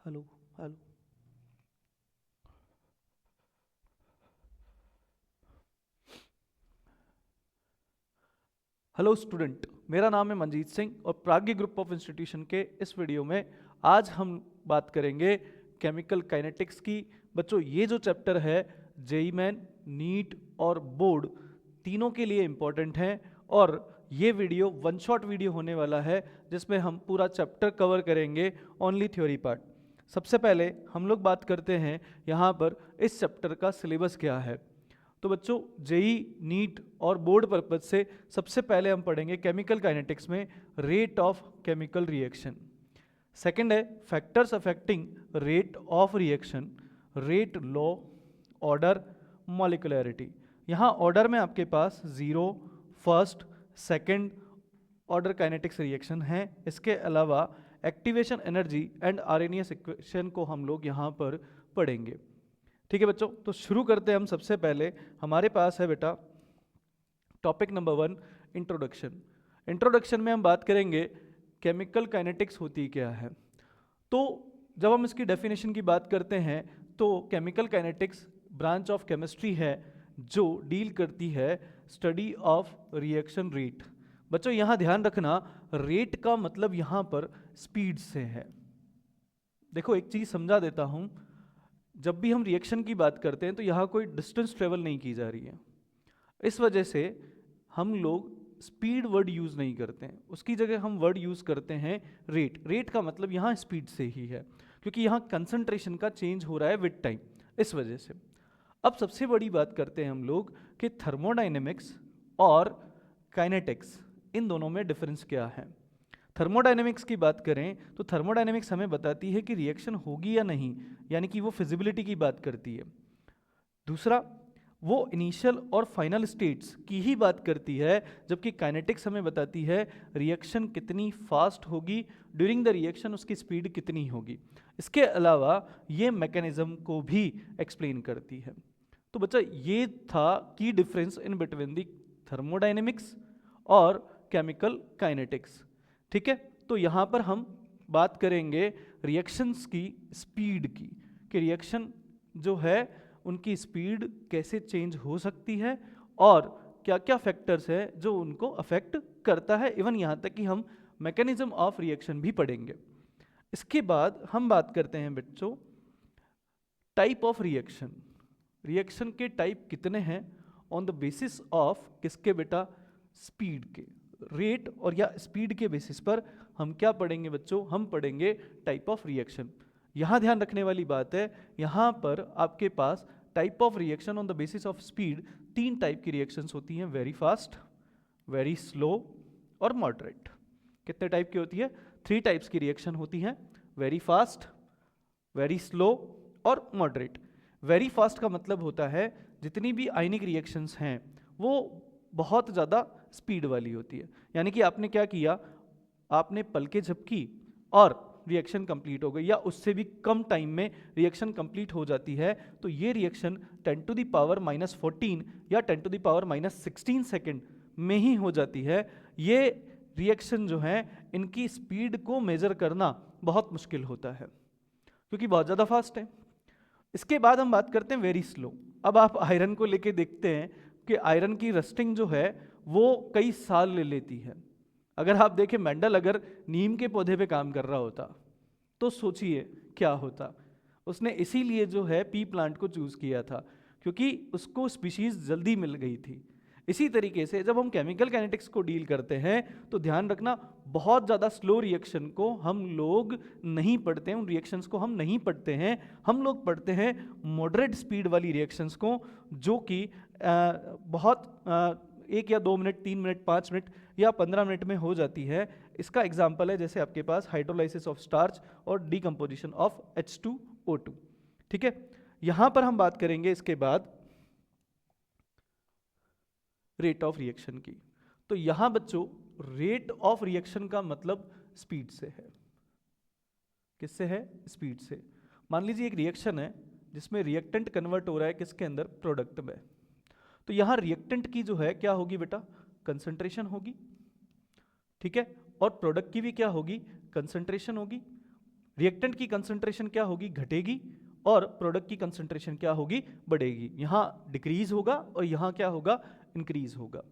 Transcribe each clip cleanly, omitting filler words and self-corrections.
Hello hello. Hello student, मेरा नाम है मंजीत सिंह और प्राज्ञ ग्रुप ऑफ इंस्टीट्यूशन के इस वीडियो में आज हम बात करेंगे केमिकल काइनेटिक्स की। बच्चों, ये जो चैप्टर है जेई मेन, नीट और बोर्ड तीनों के लिए इम्पॉर्टेंट है और ये वीडियो वन शॉट वीडियो होने वाला है जिसमें हम पूरा चैप्टर कवर करेंगे, ओनली थ्योरी पार्ट। सबसे पहले हम लोग बात करते हैं यहाँ पर इस चैप्टर का सिलेबस क्या है। तो बच्चों, जेई, नीट और बोर्ड पर्पज से सबसे पहले हम पढ़ेंगे केमिकल काइनेटिक्स में rate of chemical reaction. Second है factors affecting rate of reaction, rate, law, order, molecularity. यहाँ ऑर्डर में आपके पास zero, first, second order kinetics reaction है। इसके अलावा activation energy and Arrhenius equation को हम लोग यहाँ पर पढ़ेंगे। ठीक है बच्चों, तो शुरू करते हैं हम। सबसे पहले हमारे पास है बेटा टॉपिक नंबर 1, इंट्रोडक्शन। इंट्रोडक्शन में हम बात करेंगे केमिकल काइनेटिक्स होती क्या है। तो जब हम इसकी डेफिनेशन की बात करते हैं तो chemical kinetics branch of chemistry है जो डील करती है स्टडी ऑफ रिएक्शन रेट। बच्चों यहाँ ध्यान रखना, रेट का मतलब यहाँ पर स्पीड से है। देखो एक चीज समझा देता हूं, जब भी हम रिएक्शन की बात करते हैं तो यहाँ कोई डिस्टेंस ट्रेवल नहीं की जा रही है। इस वजह से हम लोग स्पीड वर्ड यूज़ नहीं करते हैं, उसकी जगह हम वर्ड यूज़ करते हैं रेट। रेट का मतलब यहाँ स्पीड से ही है क्योंकि यहाँ कंसंट्रेशन का चेंज हो रहा है विद टाइम, इस वजह से। अब सबसे बड़ी बात करते हैं हम लोग कि थर्मोडाइनेमिक्स और काइनेटिक्स, इन दोनों में डिफरेंस क्या है। थर्मोडायनेमिक्स की बात करें तो थर्मोडायनेमिक्स हमें बताती है कि रिएक्शन होगी या नहीं, यानी कि वो फिजिबिलिटी की बात करती है। दूसरा, वो इनिशियल और फाइनल स्टेट्स की ही बात करती है, जबकि काइनेटिक्स हमें बताती है रिएक्शन कितनी फास्ट होगी, ड्यूरिंग द रिएक्शन उसकी स्पीड कितनी होगी। इसके अलावा ये मैकेनिज्म को भी एक्सप्लेन करती है। तो बच्चा ये था की difference in between the thermodynamics और केमिकल काइनेटिक्स। ठीक है, तो यहाँ पर हम बात करेंगे रिएक्शंस की स्पीड की, कि रिएक्शन जो है उनकी स्पीड कैसे चेंज हो सकती है और क्या क्या फैक्टर्स है जो उनको अफेक्ट करता है। इवन यहाँ तक कि हम मैकेनिज्म ऑफ रिएक्शन भी पढ़ेंगे। इसके बाद हम बात करते हैं बच्चों टाइप ऑफ रिएक्शन। रिएक्शन के टाइप कितने हैं ऑन द बेसिस ऑफ किसके बेटा, स्पीड के, रेट और या स्पीड के बेसिस पर हम क्या पढ़ेंगे बच्चों, हम पढ़ेंगे टाइप ऑफ रिएक्शन। यहाँ ध्यान रखने वाली बात है, यहाँ पर आपके पास type of reaction on the basis of speed, तीन टाइप की रिएक्शंस होती हैं, वेरी फास्ट, वेरी स्लो और मॉडरेट। कितने टाइप की होती है, 3 टाइप्स की रिएक्शन होती हैं, वेरी फास्ट, वेरी स्लो और मॉडरेट। वेरी फास्ट का मतलब होता है जितनी भी आयनिक रिएक्शंस हैं वो बहुत ज़्यादा स्पीड वाली होती है, यानी कि आपने क्या किया, आपने पलके झपकी और रिएक्शन कंप्लीट हो गई, या उससे भी कम टाइम में रिएक्शन कंप्लीट हो जाती है, तो ये रिएक्शन 10 टू द पावर -14 या 10 टू द पावर -16 सेकेंड में ही हो जाती है। ये रिएक्शन जो है इनकी स्पीड को मेजर करना बहुत मुश्किल होता है क्योंकि बहुत ज़्यादा फास्ट है। इसके बाद हम बात करते हैं वेरी स्लो। अब आप आयरन को लेके देखते हैं कि आयरन की रस्टिंग जो है वो कई साल ले लेती है। अगर आप देखें मेंडल अगर नीम के पौधे पे काम कर रहा होता तो सोचिए क्या होता। उसने इसीलिए जो है पी प्लांट को चूज किया था क्योंकि उसको स्पीशीज जल्दी मिल गई थी। इसी तरीके से जब हम केमिकल काइनेटिक्स को डील करते हैं तो ध्यान रखना, बहुत ज़्यादा स्लो रिएक्शन को हम लोग नहीं पढ़ते हैं, उन रिएक्शंस को हम नहीं पढ़ते हैं। हम लोग पढ़ते हैं मॉडरेट स्पीड वाली रिएक्शंस को, जो कि बहुत 1 या 2 मिनट, 3 मिनट, 5 मिनट या 15 मिनट में हो जाती है। इसका एग्जाम्पल है जैसे आपके पास हाइड्रोलाइसिस ऑफ स्टार्च और डीकम्पोजिशन ऑफ H2O2। ठीक है, यहाँ पर हम बात करेंगे इसके बाद रेट ऑफ रिएक्शन की। तो यहां बच्चों रेट ऑफ रिएक्शन का मतलब स्पीड से है। किससे है, स्पीड से। मान लीजिए एक रिएक्शन है जिसमें रिएक्टेंट कन्वर्ट हो रहा है किसके अंदर, प्रोडक्ट में। तो यहां रिएक्टेंट की जो है क्या होगी बेटा, कंसंट्रेशन होगी। ठीक है, और प्रोडक्ट की भी क्या होगी, कंसंट्रेशन होगी। रिएक्टेंट की कंसंट्रेशन क्या होगी, घटेगी, और प्रोडक्ट की कंसंट्रेशन क्या होगी, बढ़ेगी। यहाँ डिक्रीज होगा और यहाँ क्या होगा, इंक्रीज होगा।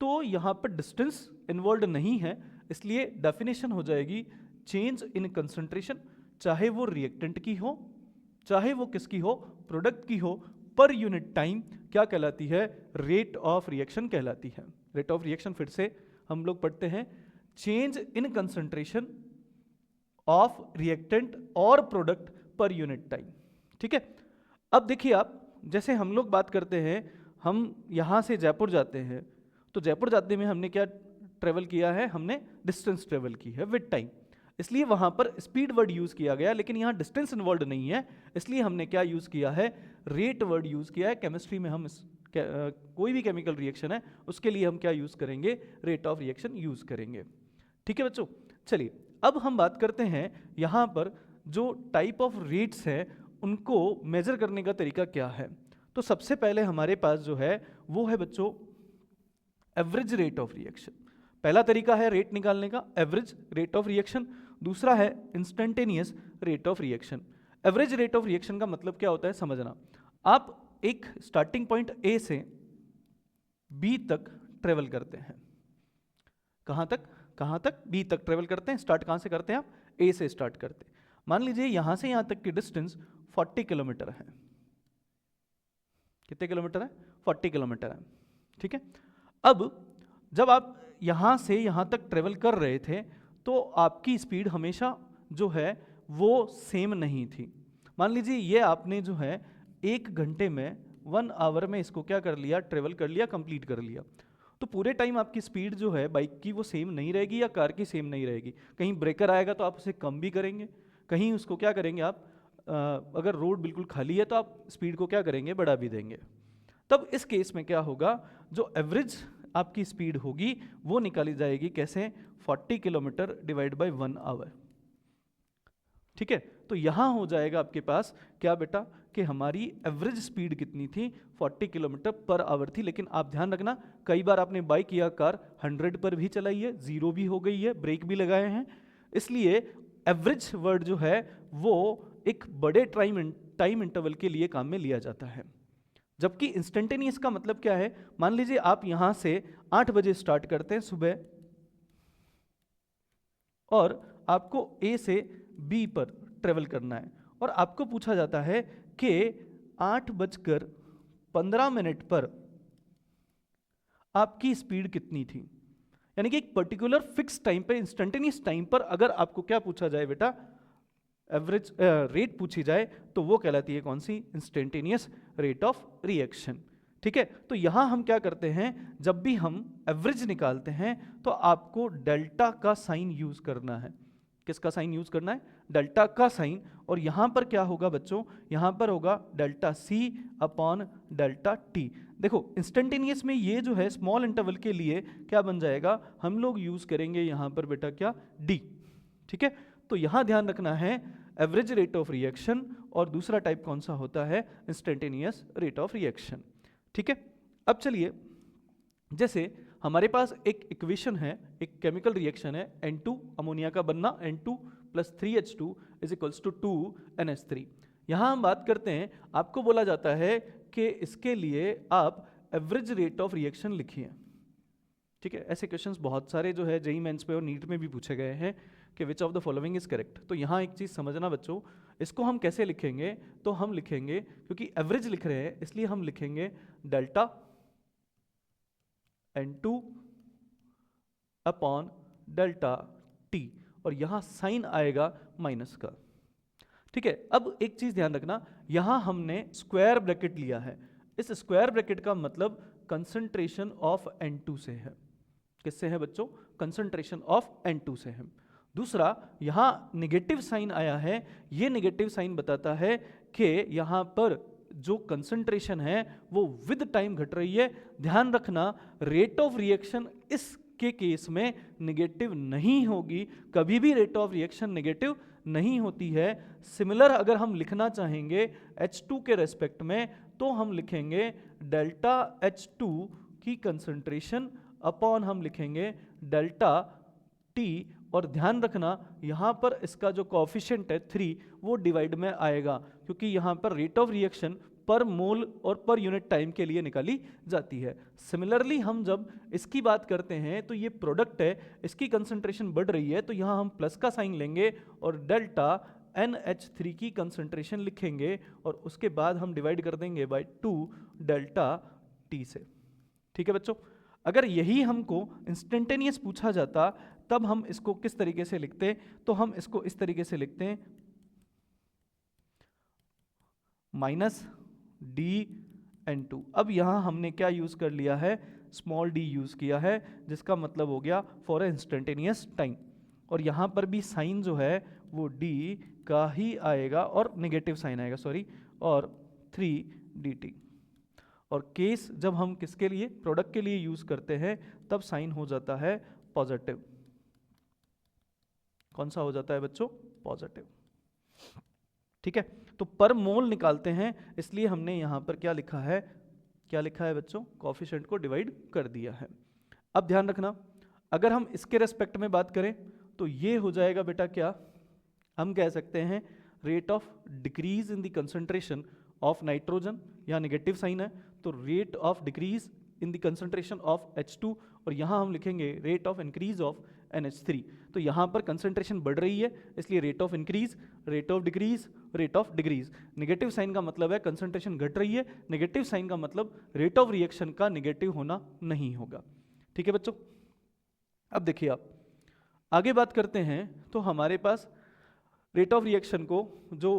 तो यहाँ पर डिस्टेंस इन्वॉल्व नहीं है, इसलिए डेफिनेशन हो जाएगी चेंज इन कंसंट्रेशन, चाहे वो रिएक्टेंट की हो, चाहे वो किसकी हो, प्रोडक्ट की हो, पर यूनिट टाइम क्या कहलाती है, रेट ऑफ रिएक्शन कहलाती है। रेट ऑफ रिएक्शन फिर से हम लोग पढ़ते हैं, change in concentration of reactant और प्रोडक्ट पर यूनिट टाइम। ठीक है, अब देखिए आप, जैसे हम लोग बात करते हैं, हम यहां से जयपुर जाते हैं, तो जयपुर जाते में हमने क्या ट्रेवल किया है, हमने डिस्टेंस ट्रेवल की है विद टाइम, इसलिए वहां पर स्पीड वर्ड यूज किया गया, लेकिन यहां डिस्टेंस इन्वॉल्व नहीं है, इसलिए हमने क्या यूज किया है, रेट वर्ड यूज किया है। केमिस्ट्री में हम कोई भी केमिकल रिएक्शन है उसके लिए हम क्या यूज करेंगे, रेट ऑफ रिएक्शन यूज करेंगे। ठीक है बच्चों, चलिए अब हम बात करते हैं यहां पर जो टाइप ऑफ रेट्स है उनको मेजर करने का तरीका क्या है। तो सबसे पहले हमारे पास जो है वो है बच्चों एवरेज रेट ऑफ रिएक्शन। पहला तरीका है रेट निकालने का, एवरेज रेट ऑफ रिएक्शन। दूसरा है instantaneous rate of reaction. Average rate of reaction का मतलब क्या होता है समझना, आप एक स्टार्टिंग पॉइंट ए से बी तक ट्रेवल करते हैं। कहां तक, कहां तक, बी तक ट्रेवल करते हैं। स्टार्ट कहां से करते हैं आप, ए से स्टार्ट करते हैं। मान लीजिए यहां से यहां तक की डिस्टेंस 40 किलोमीटर है। कितने किलोमीटर है, 40 किलोमीटर है। ठीक है, अब जब आप यहां से यहां तक ट्रेवल कर रहे थे तो आपकी स्पीड हमेशा जो है वो सेम नहीं थी। मान लीजिए ये आपने जो है 1 घंटे में 1 आवर में इसको क्या कर लिया, ट्रेवल कर लिया, कंप्लीट कर लिया, तो पूरे टाइम आपकी स्पीड जो है बाइक की वो सेम नहीं रहेगी या कार की सेम नहीं रहेगी। कहीं ब्रेकर आएगा तो आप उसे कम भी करेंगे, कहीं उसको क्या करेंगे आप, अगर रोड बिल्कुल खाली है तो आप स्पीड को क्या करेंगे, बढ़ा भी देंगे। तब इस केस में क्या होगा, जो एवरेज आपकी स्पीड होगी वो निकाली जाएगी कैसे, 40 किलोमीटर डिवाइड बाय 1 आवर। ठीक है, तो यहां हो जाएगा आपके पास क्या बेटा, कि हमारी एवरेज स्पीड कितनी थी, 40 किलोमीटर पर आवर थी। लेकिन आप ध्यान रखना, कई बार आपने बाइक या कार 100 पर भी चलाई है, 0 भी हो गई है, ब्रेक भी लगाए हैं, इसलिए एवरेज वर्ड जो है वो एक बड़े टाइम इंटरवल के लिए काम में लिया जाता है। जबकि इंस्टेंटेनियस का मतलब क्या है, मान लीजिए आप यहां से 8 बजे स्टार्ट करते हैं सुबह, और आपको ए से बी पर ट्रेवल करना है, और आपको पूछा जाता है कि 8:15 पर आपकी स्पीड कितनी थी। यानी कि एक पर्टिकुलर फिक्स टाइम पे, इंस्टेंटेनियस टाइम पर अगर आपको क्या पूछा जाए बेटा, एवरेज रेट पूछी जाए, तो वो कहलाती है कौन सी, इंस्टेंटेनियस रेट ऑफ रिएक्शन। ठीक है, तो यहां हम क्या करते हैं, जब भी हम एवरेज निकालते हैं तो आपको डेल्टा का साइन यूज करना है। किसका साइन यूज करना है, डेल्टा का साइन। और यहां पर क्या होगा बच्चों, यहां पर होगा delta C upon delta T. देखो इंस्टेंटेनियस में ये जो है स्मॉल इंटरवल के लिए क्या बन जाएगा, हम लोग यूज करेंगे यहां पर बेटा क्या, डी। ठीक है, तो यहां ध्यान रखना है एवरेज रेट ऑफ रिएक्शन, और दूसरा टाइप कौन सा होता है, इंस्टेंटेनियस रेट ऑफ रिएक्शन। ठीक है, अब चलिए, जैसे हमारे पास एक इक्वेशन है, एक केमिकल रिएक्शन है, N2 अमोनिया का बनना, N2 + 3H2 = 2NH3। यहां हम बात करते हैं, आपको बोला जाता है कि इसके लिए आप एवरेज रेट ऑफ रिएक्शन लिखिए। ठीक है, ऐसे क्वेश्चंस बहुत सारे जो है जेईई मेंस पे और नीट में भी पूछे गए हैं कि which of the following is correct. तो यहाँ एक चीज़ समझना बच्चों, इसको हम कैसे लिखेंगे, तो हम लिखेंगे, क्योंकि एवरेज लिख रहे हैं इसलिए हम लिखेंगे delta N2 upon delta T, और यहाँ साइन आएगा माइनस का। ठीक है, अब एक चीज़ ध्यान रखना, यहाँ हमने स्क्वायर ब्रैकेट लिया है। इस स्क्वायर ब्रैकेट का मतलब कंसंट्रेशन ऑफ N2 से है। किससे है बच्चों, कंसंट्रेशन ऑफ N2 से है। दूसरा, यहां नेगेटिव साइन आया है, ये नेगेटिव साइन बताता है कि यहां पर जो कंसंट्रेशन है वो विद टाइम घट रही है। ध्यान रखना, रेट ऑफ रिएक्शन इसके केस में नेगेटिव नहीं होगी, कभी भी रेट ऑफ रिएक्शन नेगेटिव नहीं होती है। सिमिलर अगर हम लिखना चाहेंगे H2 के रेस्पेक्ट में, तो हम लिखेंगे डेल्टा H2 की कंसंट्रेशन अपॉन हम लिखेंगे डेल्टा T और ध्यान रखना यहाँ पर इसका जो कोएफिशिएंट है 3 वो डिवाइड में आएगा, क्योंकि यहाँ पर रेट ऑफ रिएक्शन पर मोल और पर यूनिट टाइम के लिए निकाली जाती है। सिमिलरली हम जब इसकी बात करते हैं तो ये प्रोडक्ट है, इसकी कंसंट्रेशन बढ़ रही है तो यहाँ हम प्लस का साइन लेंगे और डेल्टा NH3 की कंसंट्रेशन लिखेंगे और उसके बाद हम डिवाइड कर देंगे बाय 2 डेल्टा T से। ठीक है बच्चों, अगर यही हमको इंस्टेंटेनियस पूछा जाता तब हम इसको किस तरीके से लिखते, तो हम इसको इस तरीके से लिखते हैं -d/(n2)। अब यहां हमने क्या यूज कर लिया है, स्मॉल d यूज किया है, जिसका मतलब हो गया फॉर ए इंस्टेंटेनियस टाइम। और यहां पर भी साइन जो है वो d का ही आएगा और नेगेटिव साइन आएगा, सॉरी, और 3dt। और केस जब हम किसके लिए, प्रोडक्ट के लिए यूज करते हैं तब साइन हो जाता है पॉजिटिव। कौन सा हो जाता है बच्चों, पॉजिटिव। ठीक है, तो पर मोल निकालते हैं, इसलिए हमने यहां पर क्या लिखा है, क्या लिखा है बच्चों, कोएफिशिएंट को डिवाइड कर दिया है। अब ध्यान रखना, अगर हम इसके रेस्पेक्ट में बात करें तो ये हो जाएगा बेटा क्या, हम कह सकते हैं rate of decrease in the concentration of nitrogen, यहाँ नेगेटिव साइन है तो rate of decrease in the concentration of H2, और यहाँ हम लिखेंगे rate of increase of NH3। तो यहाँ पर कंसंट्रेशन बढ़ रही है इसलिए rate of increase, rate of decrease, rate of decrease. Negative sign का मतलब है कंसंट्रेशन घट रही है, नेगेटिव साइन का मतलब रेट ऑफ रिएक्शन का नेगेटिव होना नहीं होगा। ठीक है बच्चों, अब देखिए आप आगे बात करते हैं तो हमारे पास रेट ऑफ रिएक्शन को जो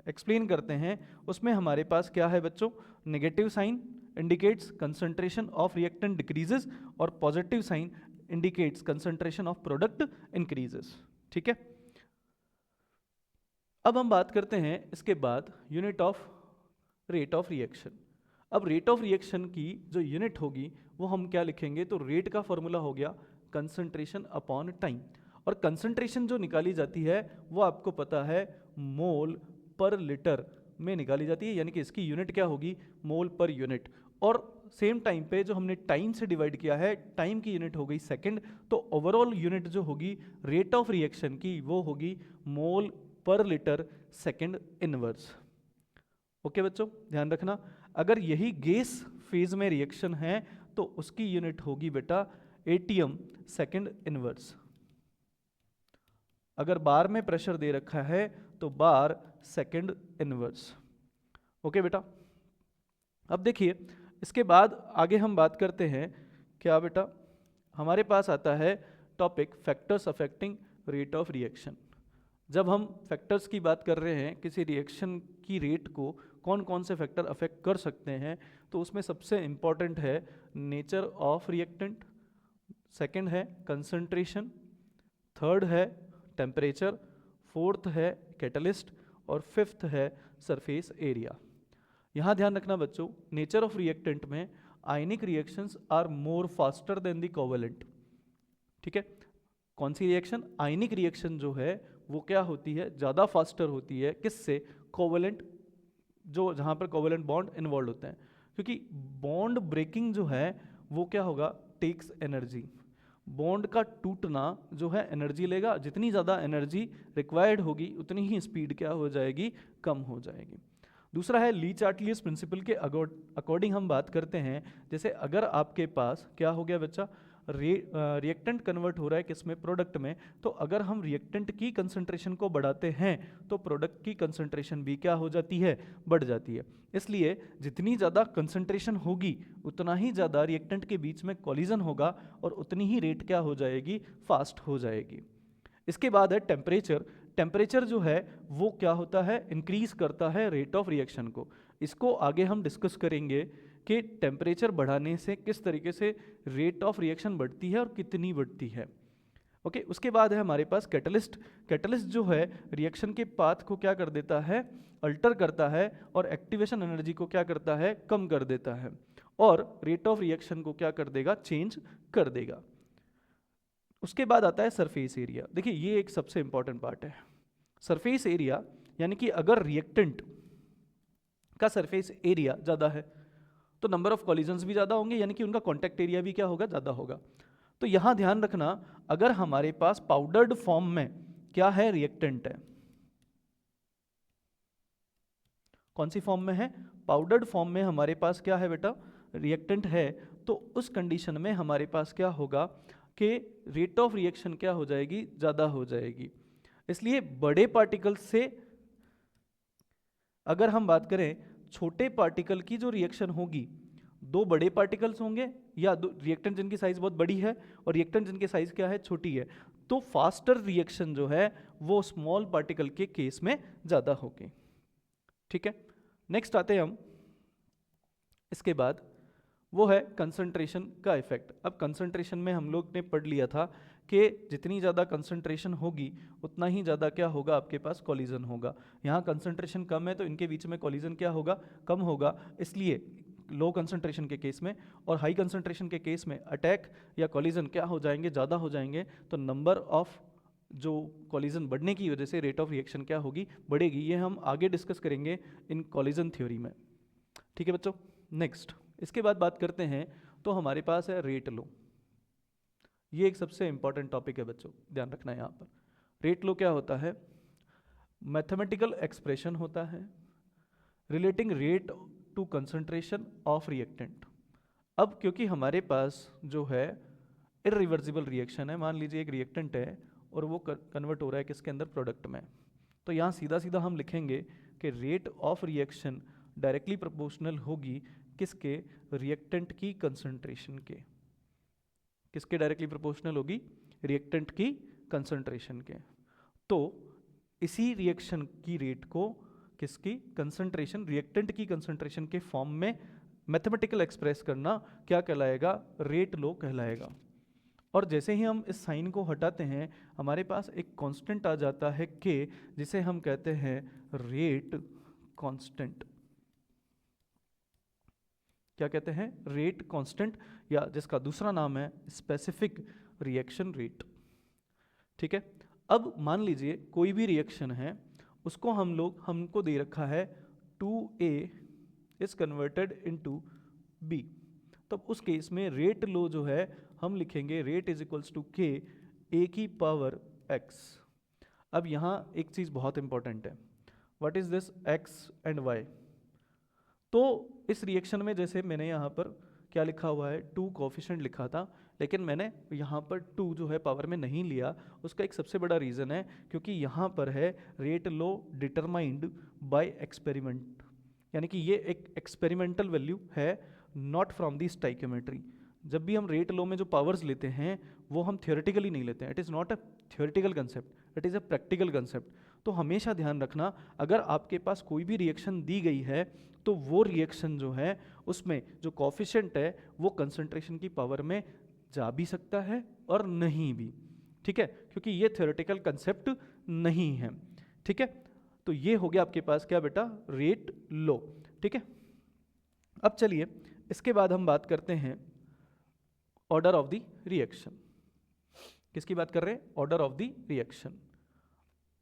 एक्सप्लेन करते हैं उसमें हमारे पास क्या है बच्चों, negative sign indicates concentration of reactant decreases और positive sign indicates concentration of product increases. ठीक है, अब हम बात करते हैं इसके बाद unit of rate of reaction. अब रेट ऑफ रिएक्शन की जो यूनिट होगी वो हम क्या लिखेंगे, तो रेट का फॉर्मूला हो गया कंसंट्रेशन अपॉन टाइम, और कंसंट्रेशन जो निकाली जाती है वो आपको पता है मोल पर लीटर में निकाली जाती है, यानी कि इसकी यूनिट क्या होगी, मोल पर यूनिट। और सेम टाइम पे जो हमने टाइम से डिवाइड किया है, टाइम की यूनिट हो गई सेकंड, तो ओवरऑल यूनिट जो होगी रेट ऑफ रिएक्शन की वो होगी मोल पर लीटर सेकंड इनवर्स। ओके बच्चों, ध्यान रखना, अगर यही गैस फेज में रिएक्शन है तो उसकी यूनिट होगी बेटा ATM सेकंड इनवर्स। अगर बार में प्रेशर दे रखा है तो बार सेकंड इनवर्स। ओके बेटा, अब देखिए इसके बाद आगे हम बात करते हैं क्या बेटा, हमारे पास आता है topic factors affecting rate of reaction. जब हम फैक्टर्स की बात कर रहे हैं, किसी रिएक्शन की रेट को कौन कौन से फैक्टर अफेक्ट कर सकते हैं, तो उसमें सबसे इंपॉर्टेंट है नेचर ऑफ रिएक्टेंट, सेकंड है कंसंट्रेशन, थर्ड है टेम्परेचर, फोर्थ है कैटलिस्ट और फिफ्थ है सरफेस एरिया। यहाँ ध्यान रखना बच्चों, नेचर ऑफ रिएक्टेंट में ionic reactions are more faster than the covalent. ठीक है, कौन सी रिएक्शन, आयनिक रिएक्शन जो है वो क्या होती है, ज़्यादा फास्टर होती है, किससे, कोवेलेंट, जो जहाँ पर कोवेलेंट बॉन्ड इन्वॉल्व होते हैं, क्योंकि बॉन्ड ब्रेकिंग जो है वो क्या होगा, टेक्स एनर्जी। बॉन्ड का टूटना जो है एनर्जी लेगा, जितनी ज़्यादा एनर्जी रिक्वायर्ड होगी उतनी ही स्पीड क्या हो जाएगी, कम हो जाएगी। दूसरा है ली चार्टिलियस प्रिंसिपल के अकॉर्डिंग हम बात करते हैं, जैसे अगर आपके पास क्या हो गया बच्चा, रिएक्टेंट कन्वर्ट हो रहा है किसमें, प्रोडक्ट में, तो अगर हम रिएक्टेंट की कंसंट्रेशन को बढ़ाते हैं तो प्रोडक्ट की कंसंट्रेशन भी क्या हो जाती है, बढ़ जाती है। इसलिए जितनी ज़्यादा कंसंट्रेशन होगी उतना ही ज़्यादा रिएक्टेंट के बीच में कॉलिजन होगा और उतनी ही रेट क्या हो जाएगी, फास्ट हो जाएगी। इसके बाद है टेम्परेचर। टेम्परेचर जो है वो क्या होता है, इंक्रीज करता है रेट ऑफ रिएक्शन को। इसको आगे हम डिस्कस करेंगे कि टेम्परेचर बढ़ाने से किस तरीके से रेट ऑफ रिएक्शन बढ़ती है और कितनी बढ़ती है। ओके, उसके बाद है हमारे पास कैटलिस्ट। कैटलिस्ट जो है रिएक्शन के पाथ को क्या कर देता है, अल्टर करता है और एक्टिवेशन एनर्जी को क्या करता है, कम कर देता है और रेट ऑफ रिएक्शन को क्या कर देगा, चेंज कर देगा। उसके बाद आता है सरफेस एरिया। देखिए ये एक सबसे इंपॉर्टेंट पार्ट है, सरफेस एरिया, यानी कि अगर रिएक्टेंट का सरफेस एरिया ज़्यादा है तो नंबर ऑफ कॉलिजन्स भी ज़्यादा होंगे, यानी कि उनका कॉन्टैक्ट एरिया भी क्या होगा, ज़्यादा होगा। तो यहां ध्यान रखना, अगर हमारे पास पाउडर्ड फॉर्म में क्या है, रिएक्टेंट है, कौन सी फॉर्म में है, पाउडर्ड फॉर्म में हमारे पास क्या है बेटा, रिएक्टेंट है, तो उस कंडीशन में हमारे पास क्या होगा कि रेट ऑफ रिएक्शन क्या हो जाएगी, ज़्यादा हो जाएगी। इसलिए बड़े पार्टिकल से अगर हम बात करें, छोटे पार्टिकल की जो रिएक्शन होगी, दो बड़े पार्टिकल्स होंगे या दो रिएक्टेंट जिनकी साइज बहुत बड़ी है और रिएक्टेंट जिनकी साइज क्या है, छोटी है, तो फास्टर रिएक्शन जो है वो स्मॉल पार्टिकल के केस में ज़्यादा होगी। ठीक है, नेक्स्ट आते हैं हम, इसके बाद वो है कंसंट्रेशन का इफेक्ट। अब कंसंट्रेशन में हम लोग ने पढ़ लिया था कि जितनी ज़्यादा कंसंट्रेशन होगी उतना ही ज़्यादा क्या होगा, आपके पास कॉलिजन होगा। यहाँ कंसंट्रेशन कम है तो इनके बीच में कॉलिजन क्या होगा, कम होगा। इसलिए लो कंसंट्रेशन के केस में और हाई कंसंट्रेशन के केस में अटैक या कॉलिजन क्या हो जाएंगे, ज़्यादा हो जाएंगे। तो नंबर ऑफ जो कॉलिजन बढ़ने की वजह से रेट ऑफ रिएक्शन क्या होगी, बढ़ेगी। ये हम आगे डिस्कस करेंगे इन कॉलिजन थ्योरी में। ठीक है बच्चों, नेक्स्ट इसके बाद बात करते हैं, तो हमारे पास है रेट लो। ये एक सबसे इंपॉर्टेंट टॉपिक है बच्चों, ध्यान रखना है यहाँ पर। रेट लो क्या होता है, मैथमेटिकल एक्सप्रेशन होता है relating rate to concentration of reactant. अब क्योंकि हमारे पास जो है इरिवर्सिबल रिएक्शन है, मान लीजिए एक रिएक्टेंट है और वो कन्वर्ट हो रहा है किसके अंदर, प्रोडक्ट में, तो यहाँ सीधा सीधा हम लिखेंगे कि rate of reaction directly proportional होगी किसके, रिएक्टेंट की कंसंट्रेशन के। किसके डायरेक्टली प्रोपोर्शनल होगी, रिएक्टेंट की कंसंट्रेशन के। तो इसी रिएक्शन की रेट को किसकी, कंसंट्रेशन, रिएक्टेंट की कंसंट्रेशन के फॉर्म में मैथमेटिकल एक्सप्रेस करना क्या कहलाएगा, रेट लो कहलाएगा। और जैसे ही हम इस साइन को हटाते हैं हमारे पास एक कांस्टेंट आ जाता है के, जिसे हम कहते हैं रेट कांस्टेंट। क्या कहते हैं, रेट कांस्टेंट, या जिसका दूसरा नाम है स्पेसिफिक रिएक्शन रेट। ठीक है, अब मान लीजिए कोई भी रिएक्शन है, उसको हमको दे रखा है 2A is converted into B। तो उस केस में रेट लो जो है हम लिखेंगे rate is equals to K A की पावर x। अब यहाँ एक चीज़ बहुत इंपॉर्टेंट है, what is this x and y। तो इस रिएक्शन में जैसे मैंने यहाँ पर क्या लिखा हुआ है, 2 कोफिशिएंट लिखा था, लेकिन मैंने यहाँ पर 2 जो है पावर में नहीं लिया। उसका एक सबसे बड़ा रीज़न है क्योंकि यहाँ पर है rate low determined by experiment, यानी कि ये एक एक्सपेरिमेंटल वैल्यू है, नॉट फ्रॉम दी स्टाइकोमेट्री। जब भी हम रेट लो में जो पावर्स लेते हैं वो हम थियोरेटिकली नहीं लेते हैं, it is not a theoretical concept, it is a practical concept. तो हमेशा ध्यान रखना, अगर आपके पास कोई भी रिएक्शन दी गई है तो वो रिएक्शन जो है उसमें जो कोफिशिएंट है वो कंसंट्रेशन की पावर में जा भी सकता है और नहीं भी। ठीक है, क्योंकि ये थियोरेटिकल कंसेप्ट नहीं है। ठीक है, तो ये हो गया आपके पास क्या बेटा, रेट लो। ठीक है, अब चलिए इसके बाद हम बात करते हैं ऑर्डर ऑफ द रिएक्शन। किसकी बात कर रहे हैं, order of the reaction.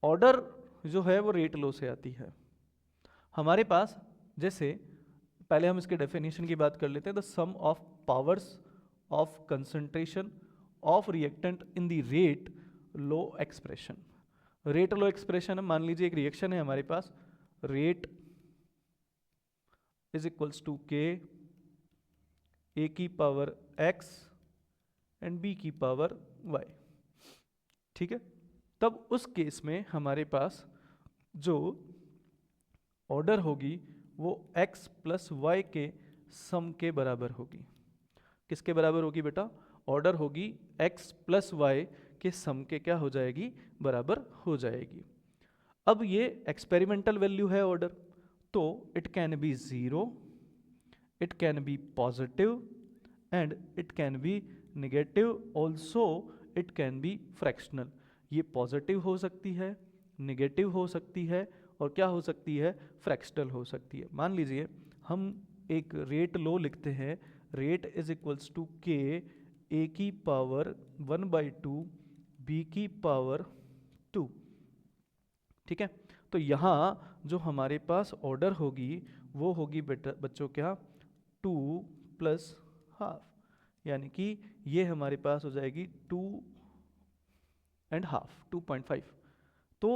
Order जो है वो रेट लो से आती है। हमारे पास जैसे पहले हम इसके डेफिनेशन की बात कर लेते हैं, the sum of powers of concentration of reactant in the rate law expression. Rate law expression है, मान लीजिए एक रिएक्शन है हमारे पास, rate is equals to K A की पावर x एंड b की पावर y। ठीक है, तब उस केस में हमारे पास जो ऑर्डर होगी वो x प्लस वाई के सम के बराबर होगी। किसके बराबर होगी बेटा, ऑर्डर होगी x प्लस वाई के सम के क्या हो जाएगी, बराबर हो जाएगी। अब ये एक्सपेरिमेंटल वैल्यू है ऑर्डर, तो it can be 0, it can be positive and it can be negative, also it can be fractional. ये पॉजिटिव हो सकती है, नेगेटिव हो सकती है और क्या हो सकती है, फ्रैक्शनल हो सकती है। मान लीजिए हम एक रेट लो लिखते हैं, rate is equals to K A की पावर 1/2 बी की पावर 2। ठीक है, तो यहाँ जो हमारे पास ऑर्डर होगी वो होगी बच्चों क्या, 2 प्लस हाफ, यानी कि ये हमारे पास हो जाएगी 2.5, 2.5। तो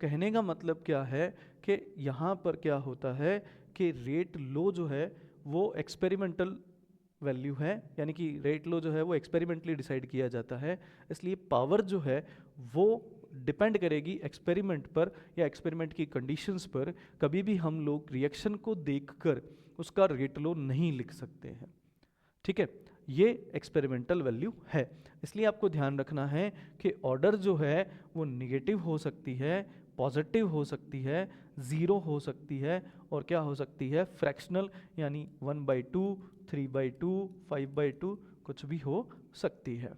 कहने का मतलब क्या है कि यहाँ पर क्या होता है कि रेट लो जो है वो एक्सपेरिमेंटल वैल्यू है, यानी कि रेट लो जो है वो एक्सपेरिमेंटली डिसाइड किया जाता है, इसलिए पावर जो है वो डिपेंड करेगी एक्सपेरिमेंट पर या एक्सपेरिमेंट की कंडीशंस पर। कभी भी हम लोग रिएक्शन को देखकर उसका रेट लो नहीं लिख सकते हैं, ठीक है। ये एक्सपेरिमेंटल वैल्यू है, इसलिए आपको ध्यान रखना है कि ऑर्डर जो है वो निगेटिव हो सकती है, पॉजिटिव हो सकती है, ज़ीरो हो सकती है, और क्या हो सकती है, फ्रैक्शनल, यानी 1/2, 3/2, 5/2 कुछ भी हो सकती है,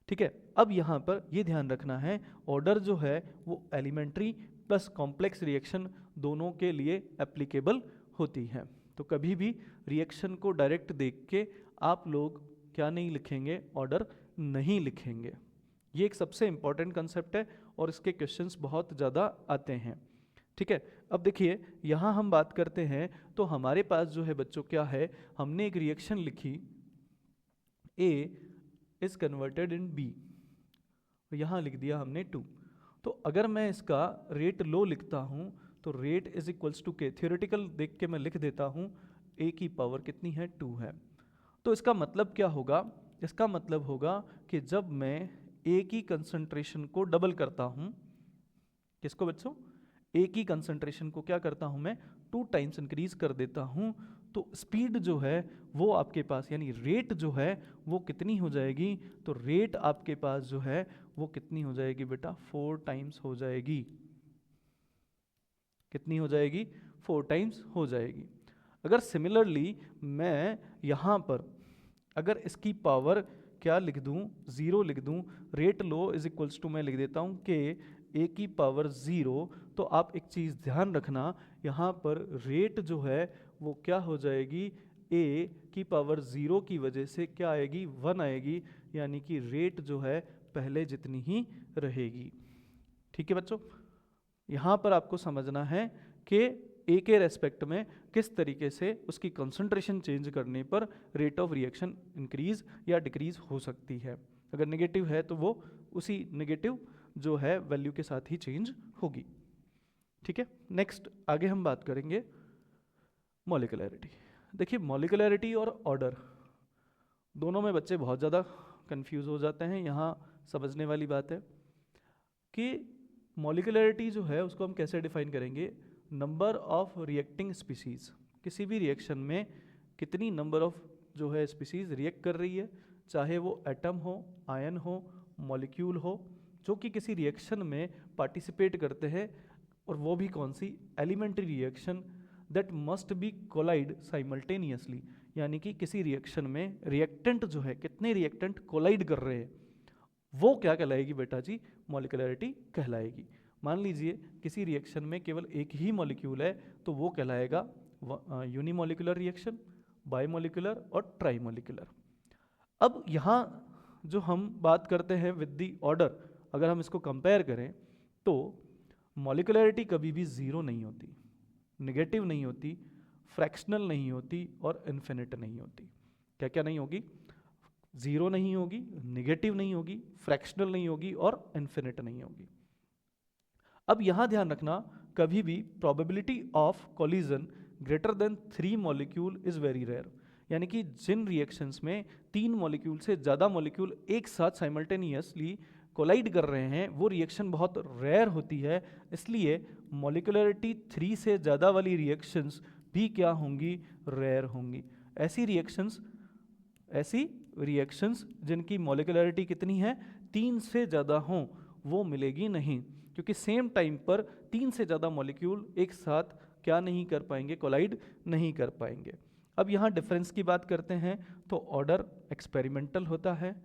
ठीक है। अब यहाँ पर ये ध्यान रखना है, ऑर्डर जो है वो एलिमेंट्री प्लस कॉम्प्लेक्स रिएक्शन दोनों के लिए एप्लीकेबल होती है। तो कभी भी रिएक्शन को डायरेक्ट देख के आप लोग क्या नहीं लिखेंगे, ऑर्डर नहीं लिखेंगे। ये एक सबसे इंपॉर्टेंट कंसेप्ट है और इसके क्वेश्चंस बहुत ज़्यादा आते हैं, ठीक है। अब देखिए यहाँ हम बात करते हैं तो हमारे पास जो है बच्चों क्या है, हमने एक रिएक्शन लिखी A is converted in B, यहाँ लिख दिया हमने 2। तो अगर मैं इसका रेट लो लिखता हूँ तो रेट इज इक्वल्स टू के, थियोरेटिकल देख के मैं लिख देता हूँ A की पावर कितनी है, 2 है। तो इसका मतलब क्या होगा, इसका मतलब होगा कि जब मैं A की कंसंट्रेशन को डबल करता हूँ, किसको बच्चों, A की कंसंट्रेशन को क्या करता हूँ मैं, 2 टाइम्स इंक्रीज कर देता हूँ, तो स्पीड जो है वो आपके पास, यानी रेट जो है वो कितनी हो जाएगी, तो रेट आपके पास जो है वो कितनी हो जाएगी बेटा, 4 टाइम्स हो जाएगी। कितनी हो जाएगी, 4 टाइम्स हो जाएगी। अगर सिमिलरली मैं यहाँ पर अगर इसकी पावर क्या लिख दूँ, 0 लिख दूँ, rate law is equals to मैं लिख देता हूँ कि A की पावर 0, तो आप एक चीज़ ध्यान रखना, यहाँ पर रेट जो है वो क्या हो जाएगी, A की पावर 0 की वजह से क्या आएगी, 1 आएगी, यानी कि रेट जो है पहले जितनी ही रहेगी, ठीक है बच्चों। यहाँ पर आपको समझना है कि A के रेस्पेक्ट में किस तरीके से उसकी कंसंट्रेशन चेंज करने पर रेट ऑफ रिएक्शन इंक्रीज या डिक्रीज हो सकती है। अगर नेगेटिव है तो वो उसी नेगेटिव जो है वैल्यू के साथ ही चेंज होगी, ठीक है। नेक्स्ट आगे हम बात करेंगे मॉलिक्यूलैरिटी। देखिए मॉलिक्यूलैरिटी और ऑर्डर दोनों में बच्चे बहुत ज़्यादा कंफ्यूज हो जाते हैं। यहाँ समझने वाली बात है कि मॉलिक्यूलैरिटी जो है उसको हम कैसे डिफाइन करेंगे, नंबर ऑफ रिएक्टिंग स्पीसीज, किसी भी रिएक्शन में कितनी नंबर ऑफ जो है स्पीसीज रिएक्ट कर रही है, चाहे वो एटम हो, आयन हो, मॉलिक्यूल हो, जो कि किसी रिएक्शन में पार्टिसिपेट करते हैं, और वो भी कौन सी, elementary reaction that must be collide simultaneously, यानी कि किसी रिएक्शन में रिएक्टेंट जो है, कितने रिएक्टेंट कोलाइड कर रहे हैं, वो क्या कहलाएगी बेटा जी, मॉलिक्यूलैरिटी कहलाएगी। मान लीजिए किसी रिएक्शन में केवल एक ही मॉलिक्यूल है तो वो कहलाएगा यूनिमॉलिक्यूलर रिएक्शन, बाइमॉलिक्यूलर और ट्राइमॉलिक्यूलर। अब यहाँ जो हम बात करते हैं विद दी ऑर्डर, अगर हम इसको कंपेयर करें तो मॉलिक्यूलैरिटी कभी भी ज़ीरो नहीं होती, नेगेटिव नहीं होती, फ्रैक्शनल नहीं होती और इन्फिनिट नहीं होती। क्या क्या नहीं होगी, ज़ीरो नहीं होगी, नेगेटिव नहीं होगी, फ्रैक्शनल नहीं होगी और इन्फिनिट नहीं होगी। अब यहाँ ध्यान रखना, कभी भी probability of collision greater than 3 molecule is very rare, यानी कि जिन रिएक्शंस में 3 मॉलिक्यूल से ज़्यादा मॉलिक्यूल एक साथ साइमल्टेनियसली कोलाइड कर रहे हैं वो रिएक्शन बहुत रेयर होती है। इसलिए मॉलिक्यूलरिटी 3 से ज़्यादा वाली रिएक्शंस भी क्या होंगी, रेयर होंगी। ऐसी रिएक्शंस जिनकी मॉलिक्यूलरिटी कितनी है, 3 से ज़्यादा हों, वो मिलेगी नहीं, क्योंकि सेम टाइम पर 3 से ज़्यादा मॉलिक्यूल एक साथ क्या नहीं कर पाएंगे, कोलाइड नहीं कर पाएंगे। अब यहाँ डिफरेंस की बात करते हैं तो ऑर्डर एक्सपेरिमेंटल होता है,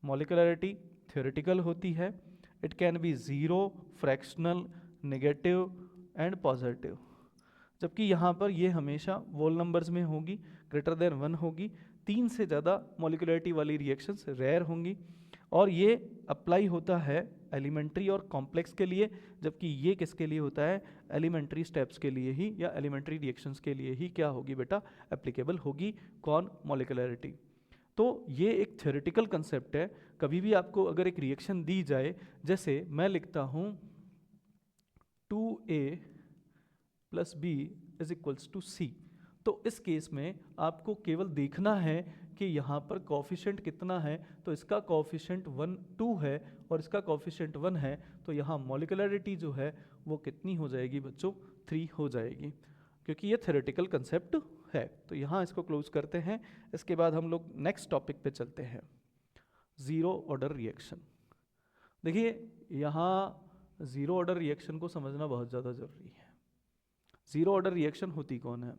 मॉलिक्यूलरिटी थ्योरेटिकल होती है। It can be zero, fractional, negative and positive, जबकि यहाँ पर ये हमेशा वोल नंबर्स में होगी, ग्रेटर देन 1 होगी। 3 से ज़्यादा मॉलिक्यूलरिटी वाली रिएक्शंस रेयर होंगी, और ये अप्लाई होता है एलिमेंट्री और कॉम्प्लेक्स के लिए, जबकि ये किसके लिए होता है, एलिमेंट्री स्टेप्स के लिए ही या एलिमेंट्री रिएक्शंस के लिए ही क्या होगी बेटा, एप्लीकेबल होगी। कौन, मॉलिक्यूलरिटी। तो ये एक थ्योरेटिकल कंसेप्ट है। कभी भी आपको अगर एक रिएक्शन दी जाए, जैसे मैं लिखता हूँ 2A plus B is equals to C, तो इस केस में आपको केवल देखना है कि यहाँ पर कॉफिशेंट कितना है, तो इसका कॉफिशेंट 2 है और इसका कॉफिशेंट 1 है, तो यहाँ मॉलिक्यूलरिटी जो है वो कितनी हो जाएगी बच्चों, 3 हो जाएगी, क्योंकि ये थ्योरेटिकल कंसेप्ट है। तो यहाँ इसको क्लोज करते हैं। इसके बाद हम लोग नेक्स्ट टॉपिक पे चलते हैं, ज़ीरो ऑर्डर रिएक्शन। देखिए यहाँ ज़ीरो ऑर्डर रिएक्शन को समझना बहुत ज़्यादा ज़रूरी है। ज़ीरो ऑर्डर रिएक्शन होती कौन है?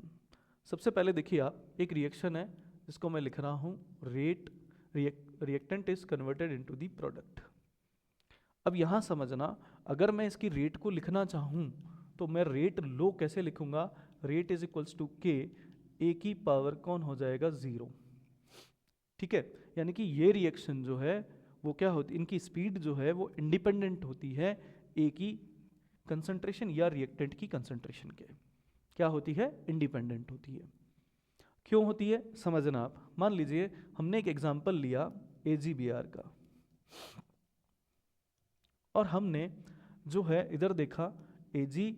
सबसे पहले देखिए आप, एक रिएक्शन है जिसको मैं लिख रहा हूँ rate, reactant is converted into the product. अब यहाँ समझना, अगर मैं इसकी रेट को लिखना चाहूँ तो मैं रेट लो कैसे लिखूंगा? Rate is equals to K, A की पावर कौन हो जाएगा? 0। ठीक है, यानी कि ये रिएक्शन जो है वो क्या होती, इनकी स्पीड जो है वो इंडिपेंडेंट होती है ए की कंसंट्रेशन या रिएक्टेंट की कंसंट्रेशन के। क्या होती है? इंडिपेंडेंट होती है। क्यों होती है समझना आप। मान लीजिए हमने एक एग्जांपल लिया AgBr का, और हमने जो है इधर देखा Ag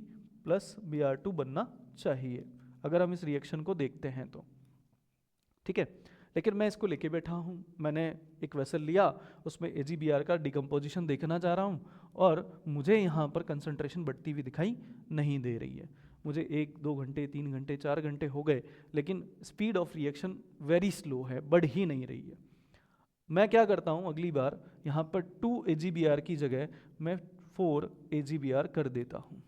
प्लस Br2 बनना चाहिए अगर हम इस रिएक्शन को देखते हैं तो, ठीक है। लेकिन मैं इसको लेके बैठा हूँ, मैंने एक वेसल लिया, उसमें AgBr का डिकम्पोजिशन देखना चाह रहा हूँ, और मुझे यहाँ पर कंसंट्रेशन बढ़ती हुई दिखाई नहीं दे रही है। मुझे 1, 2 घंटे, 3 घंटे, 4 घंटे हो गए, लेकिन speed of reaction very slow है, बढ़ ही नहीं रही है। मैं क्या करता हूँ, अगली बार यहाँ पर 2 AgBr की जगह मैं 4 AgBr कर देता हूँ,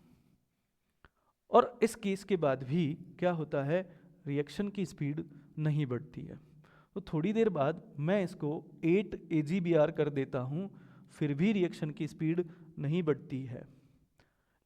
और इस केस के बाद भी क्या होता है, रिएक्शन की स्पीड नहीं बढ़ती है। तो थोड़ी देर बाद मैं इसको 8 AgBr कर देता हूँ, फिर भी रिएक्शन की स्पीड नहीं बढ़ती है।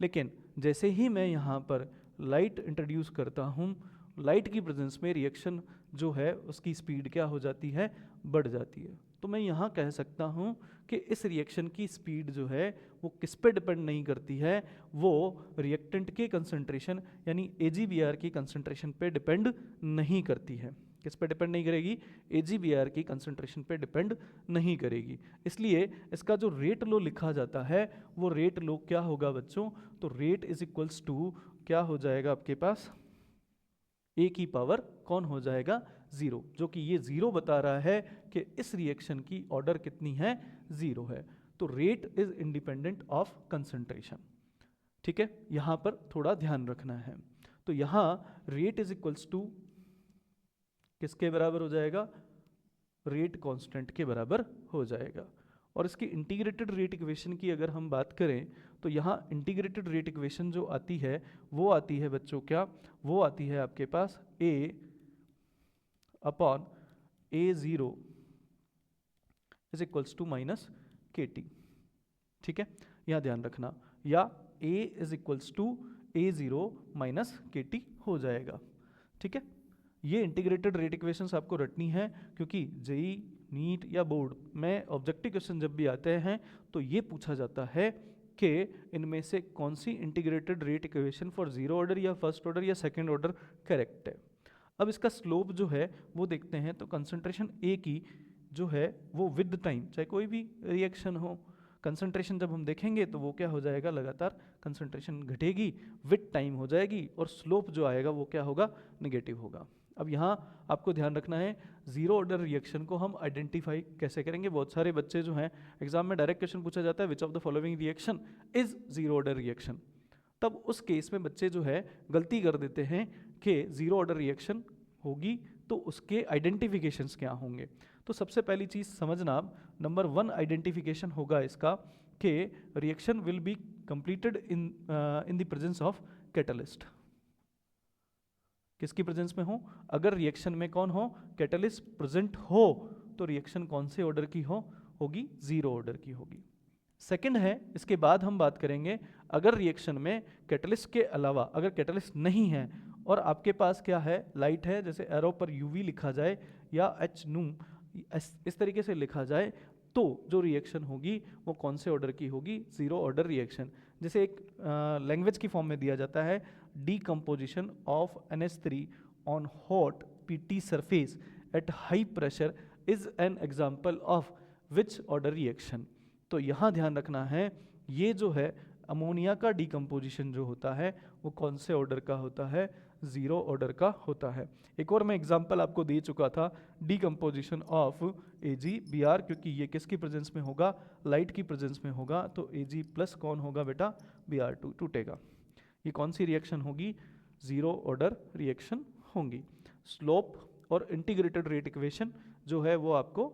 लेकिन जैसे ही मैं यहाँ पर लाइट इंट्रोड्यूस करता हूँ, लाइट की प्रेजेंस में रिएक्शन जो है उसकी स्पीड क्या हो जाती है? बढ़ जाती है। तो मैं यहाँ कह सकता हूँ कि इस रिएक्शन की स्पीड जो है वो किस पे डिपेंड नहीं करती है, वो रिएक्टेंट के कंसंट्रेशन यानी AgBr की कंसंट्रेशन पे डिपेंड नहीं करती है। किस पे डिपेंड नहीं करेगी? AgBr की कंसंट्रेशन पे डिपेंड नहीं करेगी। इसलिए इसका जो रेट लो लिखा जाता है वो रेट लो क्या होगा बच्चों? तो रेट इज इक्वल्स टू क्या हो जाएगा आपके पास? ए की पावर कौन हो जाएगा? 0, जो कि ये 0 बता रहा है कि इस रिएक्शन की ऑर्डर कितनी है? 0 है। तो rate is independent of concentration. ठीक है, यहां पर थोड़ा ध्यान रखना है। तो यहां रेट इज इक्वल्स टू किसके बराबर हो जाएगा? रेट कांस्टेंट के बराबर हो जाएगा। और इसकी इंटीग्रेटेड रेट इक्वेशन की अगर हम बात करें तो यहाँ इंटीग्रेटेड रेट इक्वेशन जो आती है वो आती है बच्चों क्या? वो आती है आपके पास A upon A0 is equals to minus KT। ठीक है, यहाँ ध्यान रखना, या A is equals to A0 minus KT हो जाएगा। ठीक है, ये इंटीग्रेटेड रेट इक्वेशंस आपको रटनी है, क्योंकि जेई, नीट या बोर्ड में ऑब्जेक्टिव क्वेश्चन जब भी आते हैं तो ये पूछा जाता है कि इनमें से कौन सी integrated rate equation for zero order या फर्स्ट ऑर्डर या सेकंड ऑर्डर करेक्ट है। अब इसका स्लोप जो है वो देखते हैं, तो कंसंट्रेशन ए की जो है वो विद टाइम, चाहे कोई भी रिएक्शन हो, कंसंट्रेशन जब हम देखेंगे तो वो क्या हो जाएगा? लगातार कंसंट्रेशन घटेगी, विद टाइम हो जाएगी, और स्लोप जो आएगा वो क्या होगा? नेगेटिव होगा। अब यहाँ आपको ध्यान रखना है, जीरो ऑर्डर रिएक्शन को हम आइडेंटिफाई कैसे करेंगे। बहुत सारे बच्चे जो हैं एग्जाम में डायरेक्ट क्वेश्चन पूछा जाता है which of the following reaction is zero order reaction. तब उस केस में बच्चे जो है गलती कर देते हैं कि जीरो ऑर्डर रिएक्शन होगी तो उसके आइडेंटिफिकेशंस क्या होंगे। तो सबसे पहली चीज़ समझना, नंबर 1 आइडेंटिफिकेशन होगा इसका कि reaction will be completed in the presence of catalyst. किसकी प्रेजेंस में हो? अगर रिएक्शन में कौन हो? कैटलिस्ट प्रेजेंट हो, तो रिएक्शन कौन से ऑर्डर की होगी? जीरो ऑर्डर की होगी। सेकंड है, इसके बाद हम बात करेंगे, अगर रिएक्शन में कैटलिस्ट के अलावा अगर कैटलिस्ट नहीं है और आपके पास क्या है? लाइट है, जैसे एरो पर UV लिखा जाए या H नू इस तरीके से लिखा जाए, तो जो रिएक्शन होगी वो कौन से ऑर्डर की होगी? Zero order reaction. जैसे एक लैंग्वेज की फॉर्म में दिया जाता है, decomposition of NH3 on hot PT surface at high pressure is an example of which order reaction. तो यहाँ ध्यान रखना है, ये जो है अमोनिया का डिकम्पोजिशन जो होता है वो कौन से ऑर्डर का होता है, जीरो ऑर्डर का होता है। एक और मैं एग्जांपल आपको दे चुका था, डिकम्पोजिशन ऑफ AgBr, क्योंकि ये किसकी प्रेजेंस में होगा, लाइट की प्रेजेंस में होगा, तो Ag प्लस कौन होगा बेटा, Br2 टूटेगा। ये कौन सी रिएक्शन होगी, जीरो ऑर्डर रिएक्शन होंगी। स्लोप और इंटीग्रेटेड रेट इक्वेशन जो है वो आपको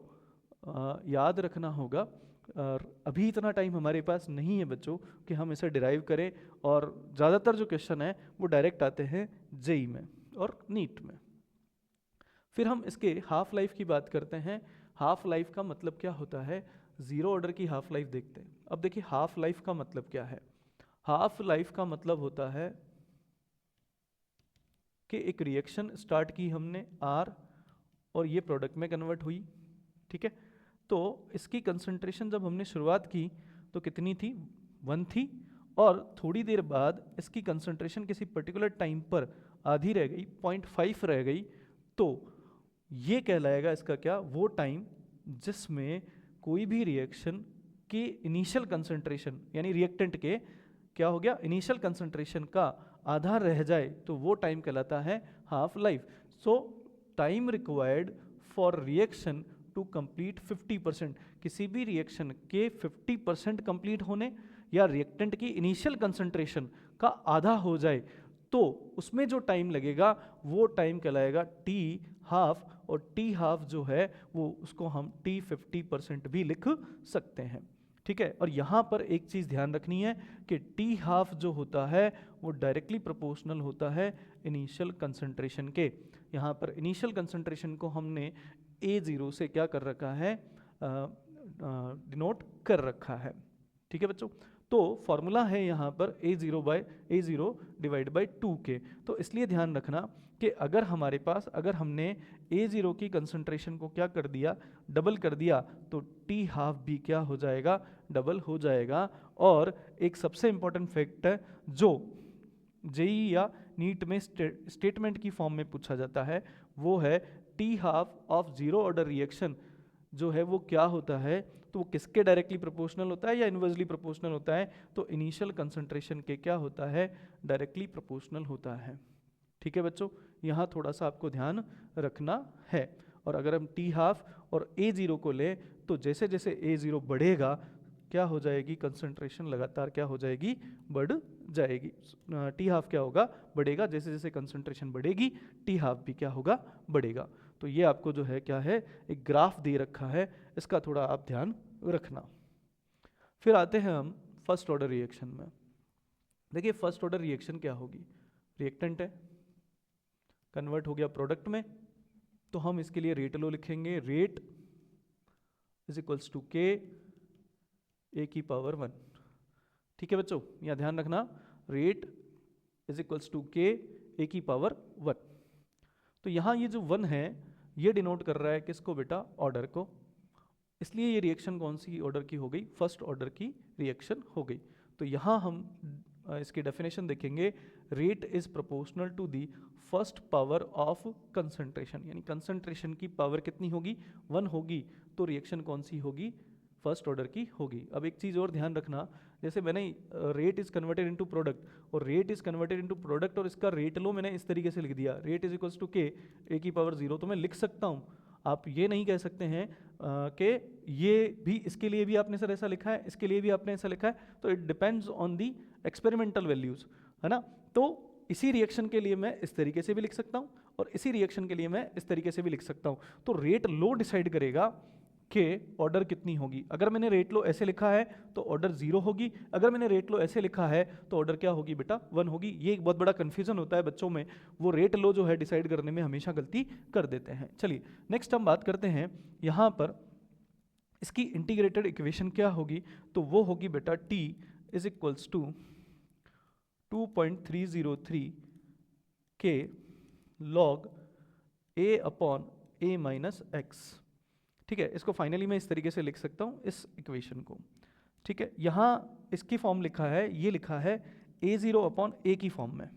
याद रखना होगा। अभी इतना टाइम हमारे पास नहीं है बच्चों कि हम इसे डिराइव करें, और ज़्यादातर जो क्वेश्चन है वो डायरेक्ट आते हैं जेई में और नीट में। फिर हम इसके हाफ लाइफ की बात करते हैं। हाफ लाइफ का मतलब क्या होता है, जीरो ऑर्डर की हाफ लाइफ देखते हैं। अब देखिए हाफ लाइफ का मतलब क्या है, हाफ लाइफ का मतलब होता है कि एक रिएक्शन स्टार्ट की हमने R और ये प्रोडक्ट में कन्वर्ट हुई, ठीक है। तो इसकी कंसंट्रेशन जब हमने शुरुआत की तो कितनी थी, 1 थी, और थोड़ी देर बाद इसकी कंसंट्रेशन किसी पर्टिकुलर टाइम पर आधी रह गई, 0.5 रह गई, तो ये कहलाएगा इसका क्या, वो टाइम जिसमें कोई भी रिएक्शन की इनिशियल कंसंट्रेशन यानी रिएक्टेंट के क्या हो गया, इनिशियल कंसंट्रेशन का आधा रह जाए, तो वो टाइम कहलाता है half life. So time required for reaction to complete 50%, किसी भी रिएक्शन के 50% कंप्लीट होने या रिएक्टेंट की इनिशियल कंसंट्रेशन का आधा हो जाए, तो उसमें जो टाइम लगेगा वो टाइम कहलाएगा टी हाफ, और टी हाफ जो है वो उसको हम टी 50% भी लिख सकते हैं, ठीक है। और यहाँ पर एक चीज़ ध्यान रखनी है कि टी हाफ जो होता है वो डायरेक्टली प्रोपोर्शनल होता है इनिशियल कंसंट्रेशन के। यहाँ पर इनिशियल कंसंट्रेशन को हमने A0 से क्या कर रखा है, डिनोट कर रखा है, ठीक है बच्चों। तो फॉर्मूला है यहाँ पर A0 डिवाइड बाई 2K। तो इसलिए ध्यान रखना कि अगर हमारे पास, अगर हमने A0 की कंसंट्रेशन को क्या कर दिया, डबल कर दिया, तो टी हाफ भी क्या हो जाएगा, डबल हो जाएगा। और एक सबसे इंपॉर्टेंट फैक्ट है जो जेई या नीट में स्टेटमेंट की फॉर्म में पूछा जाता है, वो है T half of zero order reaction जो है वो क्या होता है, तो वो किसके डायरेक्टली प्रोपोर्शनल होता है या इनवर्सली प्रोपोर्शनल होता है, तो इनिशियल कंसंट्रेशन के क्या होता है, डायरेक्टली प्रोपोर्शनल होता है, ठीक है बच्चों। यहाँ थोड़ा सा आपको ध्यान रखना है। और अगर हम टी हाफ और A0 को लें तो जैसे जैसे A0 बढ़ेगा क्या हो जाएगी, कंसंट्रेशन लगातार क्या हो जाएगी, बढ़ जाएगी। टी हाफ क्या होगा, बढ़ेगा, जैसे जैसे कंसंट्रेशन बढ़ेगी टी हाफ भी क्या होगा, बढ़ेगा। तो ये आपको जो है क्या है, एक ग्राफ दे रखा है, इसका थोड़ा आप ध्यान रखना। फिर आते हैं हम फर्स्ट ऑर्डर रिएक्शन में। देखिए फर्स्ट ऑर्डर रिएक्शन क्या होगी, रिएक्टेंट है, कन्वर्ट हो गया प्रोडक्ट में, तो हम इसके लिए रेट लो लिखेंगे, rate is equals to K A की पावर 1, ठीक है बच्चों। यहाँ ध्यान रखना, rate is equals to K A की पावर 1। तो यहाँ ये जो 1 है ये डिनोट कर रहा है किसको बेटा, ऑर्डर को, इसलिए ये रिएक्शन कौन सी ऑर्डर की हो गई, फर्स्ट ऑर्डर की रिएक्शन हो गई। तो यहाँ हम इसकी डेफिनेशन देखेंगे, rate is proportional to the first power of concentration, यानी कंसंट्रेशन की पावर कितनी होगी, 1 होगी, तो रिएक्शन कौन सी होगी, फर्स्ट ऑर्डर की होगी। अब एक चीज़ और ध्यान रखना, जैसे मैंने rate is converted into product, और rate is converted into product, और इसका रेट लो मैंने इस तरीके से लिख दिया, rate is equals to K A की पावर 0, तो मैं लिख सकता हूँ। आप ये नहीं कह सकते हैं कि ये भी, इसके लिए भी आपने सर ऐसा लिखा है, इसके लिए भी आपने ऐसा लिखा है, तो it depends on the experimental values, है ना। तो इसी रिएक्शन के लिए मैं इस तरीके से भी लिख सकता हूँ, और इसी रिएक्शन के लिए मैं इस तरीके से भी लिख सकता हूँ। तो रेट लो डिसाइड करेगा कि ऑर्डर कितनी होगी। अगर मैंने रेट लो ऐसे लिखा है तो ऑर्डर 0 होगी, अगर मैंने रेट लो ऐसे लिखा है तो ऑर्डर क्या होगी बेटा, 1 होगी। ये एक बहुत बड़ा कन्फ्यूजन होता है बच्चों में, वो रेट लो जो है डिसाइड करने में हमेशा गलती कर देते हैं। चलिए नेक्स्ट हम बात करते हैं, यहाँ पर इसकी इंटीग्रेटेड इक्वेशन क्या होगी, तो वो होगी बेटा t इज इक्वल्स टू 2.303 के log a upon a minus x, ठीक है। इसको फाइनली मैं इस तरीके से लिख सकता हूँ इस इक्वेशन को, ठीक है। यहाँ इसकी फॉर्म लिखा है, ये लिखा है A0 अपॉन a की फॉर्म में,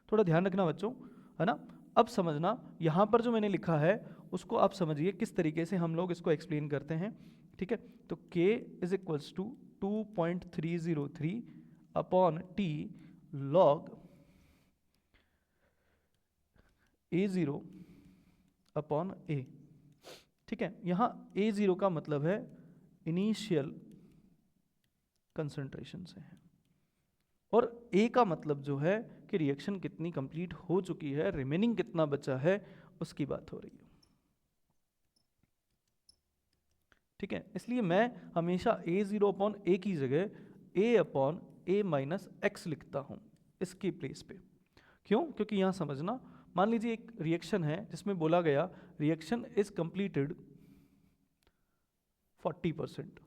थोड़ा ध्यान रखना बच्चों, है ना। अब समझना यहाँ पर जो मैंने लिखा है उसको आप समझिए किस तरीके से हम लोग इसको एक्सप्लेन करते हैं, ठीक है। तो K is equals to 2.303 upon T log A0 upon A, ठीक है। यहाँ A0 का मतलब है इनिशियल कंसंट्रेशन से है, और A का मतलब जो है कि रिएक्शन कितनी कंप्लीट हो चुकी है, रिमेनिंग कितना बचा है, उसकी बात हो रही है, ठीक है। इसलिए मैं हमेशा A0 अपॉन A की जगह A upon A minus x लिखता हूं इसकी प्लेस पे। क्यों? क्योंकि यहां समझना, मान लीजिए एक रिएक्शन है जिसमें बोला गया रिएक्शन इज कंप्लीटेड 40%,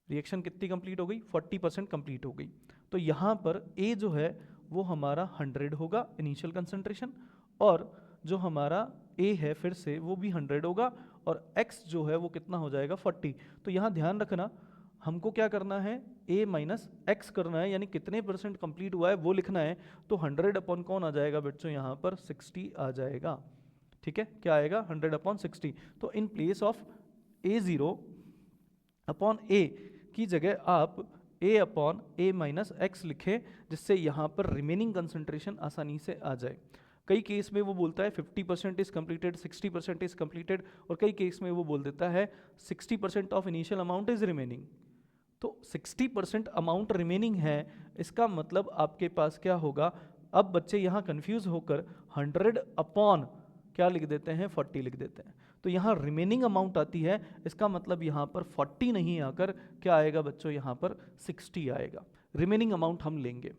रिएक्शन कितनी कंप्लीट हो गई, 40% कंप्लीट हो गई। तो यहाँ पर A जो है वो हमारा 100 होगा इनिशियल कंसंट्रेशन, और जो हमारा A है फिर से वो भी 100 होगा, और X जो है वो कितना हो जाएगा 40। तो यहाँ ध्यान रखना, हमको क्या करना है, A माइनस एक्स करना है, यानी कितने परसेंट कंप्लीट हुआ है वो लिखना है। तो 100 अपॉन कौन आ जाएगा बच्चों, यहाँ पर 60 आ जाएगा, ठीक है। क्या आएगा, 100 अपॉन 60। तो in place of A0 upon A की जगह आप A upon A minus x लिखें, जिससे यहाँ पर रिमेनिंग कंसंट्रेशन आसानी से आ जाए। कई केस में वो बोलता है 50% इज कंप्लीटेड, 60% इज कंप्लीटेड, और कई केस में वो बोल देता है 60% of initial amount is remaining. तो 60% अमाउंट रिमेनिंग है, इसका मतलब आपके पास क्या होगा, अब बच्चे यहाँ कंफ्यूज होकर 100 अपॉन क्या लिख देते हैं, 40 लिख देते हैं। तो यहाँ रिमेनिंग अमाउंट आती है, इसका मतलब यहाँ पर 40 नहीं आकर क्या आएगा बच्चों, यहाँ पर 60 आएगा, रिमेनिंग अमाउंट हम लेंगे,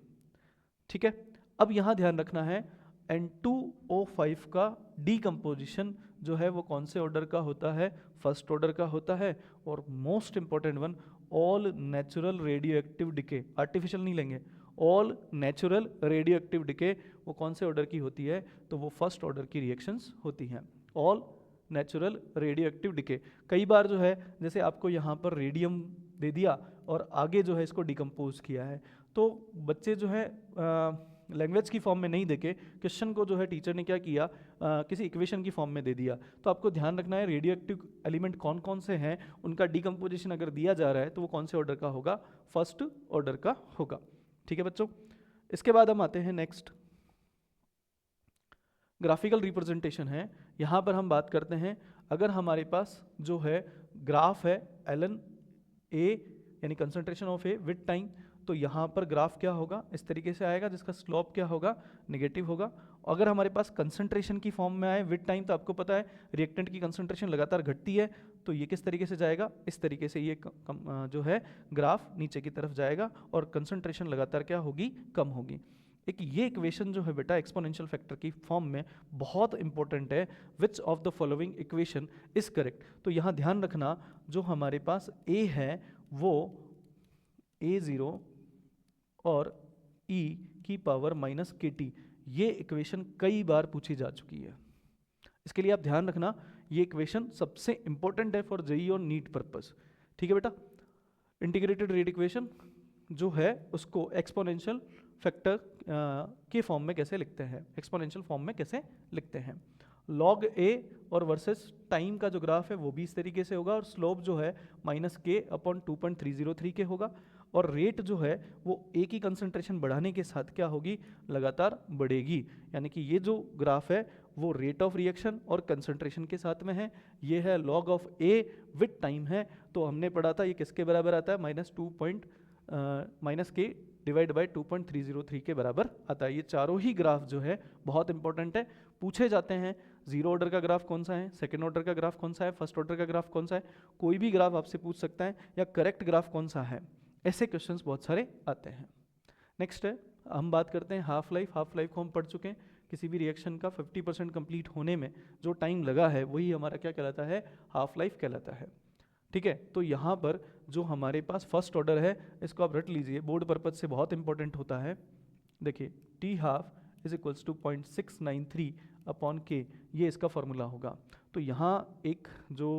ठीक है। अब यहाँ ध्यान रखना है, N2O5 का डीकम्पोजिशन जो है वो कौन से ऑर्डर का होता है, फर्स्ट ऑर्डर का होता है। और most important one, all natural radio active decay, artificial नहीं लेंगे, all natural radio active decay वो कौन से ऑर्डर की होती है, तो वो फर्स्ट ऑर्डर की रिएक्शंस होती हैं, all natural radio active decay. कई बार जो है जैसे आपको यहाँ पर रेडियम दे दिया और आगे जो है इसको डिकम्पोज किया है, तो बच्चे जो है लैंग्वेज की फॉर्म में नहीं देके क्वेश्चन को जो है टीचर ने क्या किया, किसी इक्वेशन की फॉर्म में दे दिया। तो आपको ध्यान रखना है रेडियो एक्टिव एलिमेंट कौन कौन से हैं, उनका डिकम्पोजिशन अगर दिया जा रहा है तो वो कौन से ऑर्डर का होगा, फर्स्ट ऑर्डर का होगा, ठीक है बच्चों। इसके बाद हम आते हैं नेक्स्ट, ग्राफिकल रिप्रेजेंटेशन है। यहाँ पर हम बात करते हैं, अगर हमारे पास जो है ग्राफ है ln A यानी concentration of A with time, तो यहाँ पर ग्राफ क्या होगा, इस तरीके से आएगा, जिसका स्लोप क्या होगा, नेगेटिव होगा। अगर हमारे पास कंसंट्रेशन की फॉर्म में आए विद टाइम, तो आपको पता है रिएक्टेंट की कंसंट्रेशन लगातार घटती है, तो ये किस तरीके से जाएगा, इस तरीके से ये जो है ग्राफ नीचे की तरफ जाएगा और कंसंट्रेशन लगातार क्या होगी, कम होगी। एक ये इक्वेशन जो है बेटा एक्सपोनेंशियल फैक्टर की फॉर्म में बहुत इंपॉर्टेंट है, which of the following equation is correct. तो यहाँ ध्यान रखना, जो हमारे पास A है वो A0 और E की पावर माइनस KT, ये इक्वेशन कई बार पूछी जा चुकी है, इसके लिए आप ध्यान रखना, ये इक्वेशन सबसे इंपॉर्टेंट है फॉर जेईई और नीट पर्पस, ठीक है बेटा। इंटीग्रेटेड रेट इक्वेशन जो है उसको एक्सपोनेंशियल फैक्टर के फॉर्म में कैसे लिखते हैं, एक्सपोनेंशियल फॉर्म में कैसे लिखते हैं। लॉग A और वर्सेस टाइम का जो ग्राफ है वो भी इस तरीके से होगा, और स्लोप जो है माइनस K अपॉन 2.303 के होगा, और रेट जो है वो A की कंसंट्रेशन बढ़ाने के साथ क्या होगी, लगातार बढ़ेगी। यानी कि ये जो ग्राफ है वो रेट ऑफ रिएक्शन और कंसंट्रेशन के साथ में है, ये है log of A with time है। तो हमने पढ़ा था ये किसके बराबर आता है, माइनस K डिवाइड बाई 2.303 के बराबर आता है। ये चारों ही ग्राफ जो है बहुत इंपॉर्टेंट है, पूछे जाते हैं। जीरो ऑर्डर का ग्राफ कौन सा है, सेकंड ऑर्डर का ग्राफ कौन सा है, फर्स्ट ऑर्डर का ग्राफ कौन सा है, कोई भी ग्राफ आपसे पूछ सकता है, या करेक्ट ग्राफ कौन सा है, ऐसे क्वेश्चंस बहुत सारे आते हैं। नेक्स्ट है, हम बात करते हैं हाफ लाइफ। हाफ लाइफ को हम पढ़ चुके हैं, किसी भी रिएक्शन का 50% कंप्लीट होने में जो टाइम लगा है वही हमारा क्या कहलाता है, हाफ लाइफ कहलाता है, ठीक है। तो यहाँ पर जो हमारे पास फर्स्ट ऑर्डर है, इसको आप रट लीजिए, बोर्ड पर्पज से बहुत इंपॉर्टेंट होता है। देखिए T half is equals to 0.693 upon K, ये इसका फॉर्मूला होगा। तो यहाँ एक जो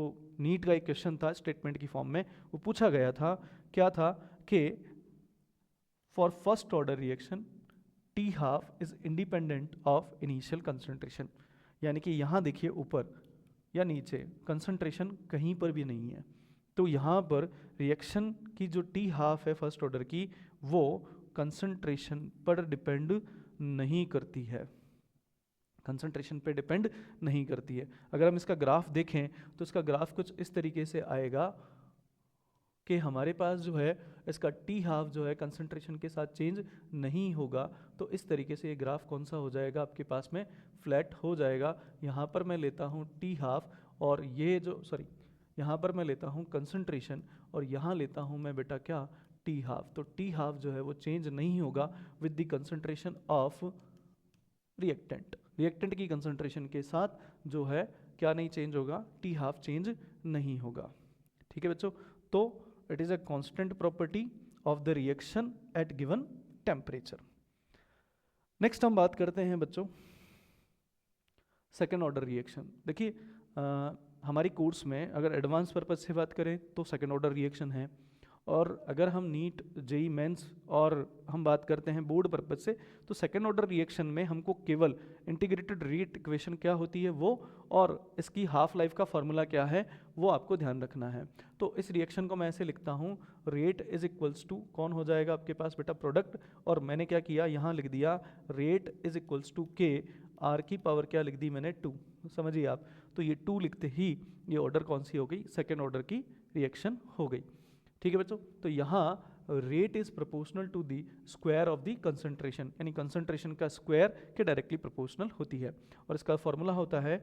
नीट का एक क्वेश्चन था स्टेटमेंट की फॉर्म में, वो पूछा गया था, क्या था कि for first order reaction T half is independent of initial concentration. यानी कि यहाँ देखिए ऊपर या नीचे, कंसंट्रेशन कहीं पर भी नहीं है। तो यहाँ पर रिएक्शन की जो टी हाफ है फर्स्ट ऑर्डर की, वो कंसंट्रेशन पर डिपेंड नहीं करती है, कंसंट्रेशन पे डिपेंड नहीं करती है। अगर हम इसका ग्राफ देखें तो इसका ग्राफ कुछ इस तरीके से आएगा कि हमारे पास जो है इसका टी हाफ जो है कंसंट्रेशन के साथ चेंज नहीं होगा। तो इस तरीके से ये ग्राफ कौन सा हो जाएगा आपके पास में, फ्लैट हो जाएगा। यहाँ पर मैं लेता हूँ टी हाफ, और ये जो यहाँ पर मैं लेता हूँ कंसंट्रेशन, और यहाँ लेता हूँ मैं बेटा क्या, टी हाफ। तो टी हाफ जो है वो चेंज नहीं होगा with the concentration of reactant. Reactant की कंसंट्रेशन के साथ जो है क्या नहीं चेंज होगा, टी हाफ चेंज नहीं होगा। ठीक है बच्चों, तो it is a constant property of the reaction at given temperature. Next हम बात करते हैं बच्चों सेकेंड ऑर्डर रिएक्शन। देखिए हमारी कोर्स में अगर एडवांस पर्पज से बात करें तो सेकेंड ऑर्डर रिएक्शन है, और अगर हम नीट जेई मेंस और हम बात करते हैं बोर्ड पर्पज से, तो सेकेंड ऑर्डर रिएक्शन में हमको केवल इंटीग्रेटेड रेट इक्वेशन क्या होती है वो, और इसकी हाफ लाइफ का फॉर्मूला क्या है वो आपको ध्यान रखना है। तो इस रिएक्शन को मैं ऐसे लिखता हूँ, रेट इज इक्वल्स टू कौन हो जाएगा आपके पास बेटा, प्रोडक्ट, और मैंने क्या किया यहाँ लिख दिया रेट इज इक्वल्स टू के, आर की पावर क्या लिख दी मैंने 2, समझिए आप। तो ये 2 लिखते ही ये ऑर्डर कौन सी हो गई, सेकेंड ऑर्डर की रिएक्शन हो गई। ठीक है बच्चों, तो यहाँ rate is proportional to the square of the concentration, यानी कंसंट्रेशन का स्क्वायर के डायरेक्टली प्रोपोर्शनल होती है, और इसका फॉर्मूला होता है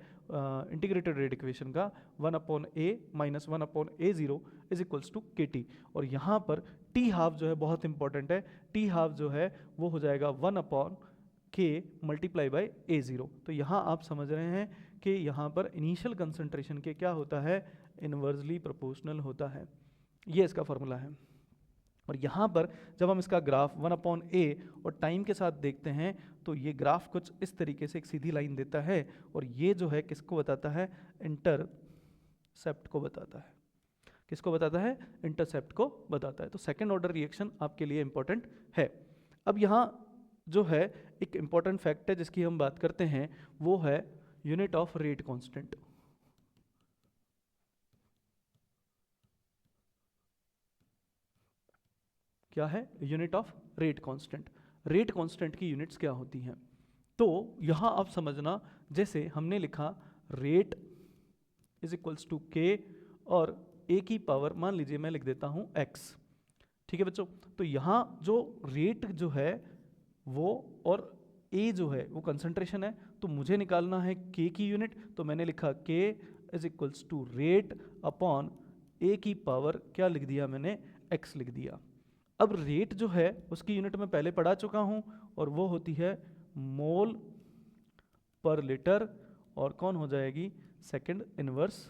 इंटीग्रेटेड रेट इक्वेशन का 1/a minus 1/a0 is equals to kT। और यहाँ पर टी हाफ जो है बहुत इंपॉर्टेंट है, टी हाफ जो है वो हो जाएगा 1/k मल्टीप्लाई बाई a0। तो यहाँ आप समझ रहे हैं कि यहाँ पर इनिशियल कंसंट्रेशन के क्या होता है, इनवर्सली प्रोपोर्शनल होता है, ये इसका फॉर्मूला है। और यहाँ पर जब हम इसका ग्राफ 1/a और टाइम के साथ देखते हैं तो ये ग्राफ कुछ इस तरीके से एक सीधी लाइन देता है, और ये जो है किसको बताता है, इंटरसेप्ट को बताता है। किसको बताता है, इंटरसेप्ट को बताता है। तो सेकेंड ऑर्डर रिएक्शन आपके लिए इंपॉर्टेंट है। अब यहाँ जो है एक इंपॉर्टेंट फैक्ट है जिसकी हम बात करते हैं, वो है यूनिट ऑफ रेट कांस्टेंट। क्या है, unit of rate constant. Rate constant की यूनिट्स क्या होती हैं, तो यहां आप समझना, जैसे हमने लिखा रेट इज इक्वल्स टू के, और ए की पावर मान लीजिए मैं लिख देता हूं x। ठीक है बच्चों, तो यहां जो रेट जो है वो, और ए जो है वो कंसंट्रेशन है, तो मुझे निकालना है के की यूनिट, तो मैंने लिखा K is equals to rate upon A की पावर क्या लिख दिया मैंने, x लिख दिया। अब रेट जो है उसकी यूनिट में पहले पढ़ा चुका हूं, और वो होती है मोल पर लीटर, और कौन हो जाएगी, सेकंड इनवर्स,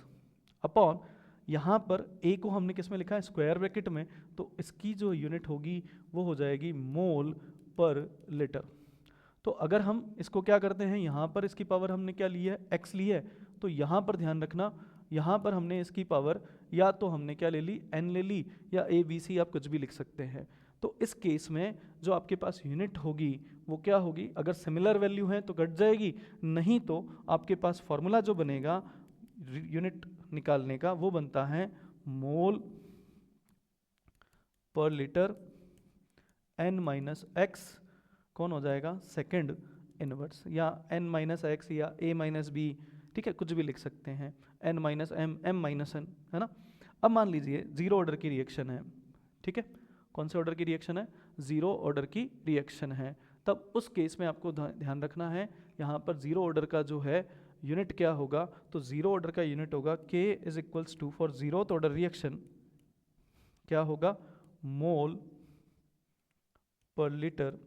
अपॉन यहाँ पर ए को हमने किस में लिखा है, स्क्वायर ब्रैकेट में, तो इसकी जो यूनिट होगी वो हो जाएगी मोल पर लीटर। तो अगर हम इसको क्या करते हैं, यहाँ पर इसकी पावर हमने क्या ली है, x ली है, तो यहाँ पर ध्यान रखना, यहाँ पर हमने इसकी पावर या तो हमने क्या ले ली, n ले ली, या a b c आप कुछ भी लिख सकते हैं। तो इस केस में जो आपके पास यूनिट होगी वो क्या होगी, अगर सिमिलर वैल्यू है तो कट जाएगी, नहीं तो आपके पास फॉर्मूला जो बनेगा यूनिट निकालने का वो बनता है मोल पर लीटर n माइनस एक्स, कौन हो जाएगा, सेकंड इनवर्स, या n माइनस एक्स या a माइनस बी, ठीक है, कुछ भी लिख सकते हैं, n minus M, m minus n, है ना। अब मान लीजिए जीरो ऑर्डर की रिएक्शन है, ठीक है, कौन से ऑर्डर की रिएक्शन है, जीरो ऑर्डर की रिएक्शन है, तब उस केस में आपको ध्यान रखना है, यहाँ पर जीरो ऑर्डर का जो है यूनिट क्या होगा, तो जीरो ऑर्डर का यूनिट होगा k is equals to, for zero order reaction क्या होगा, मोल पर लीटर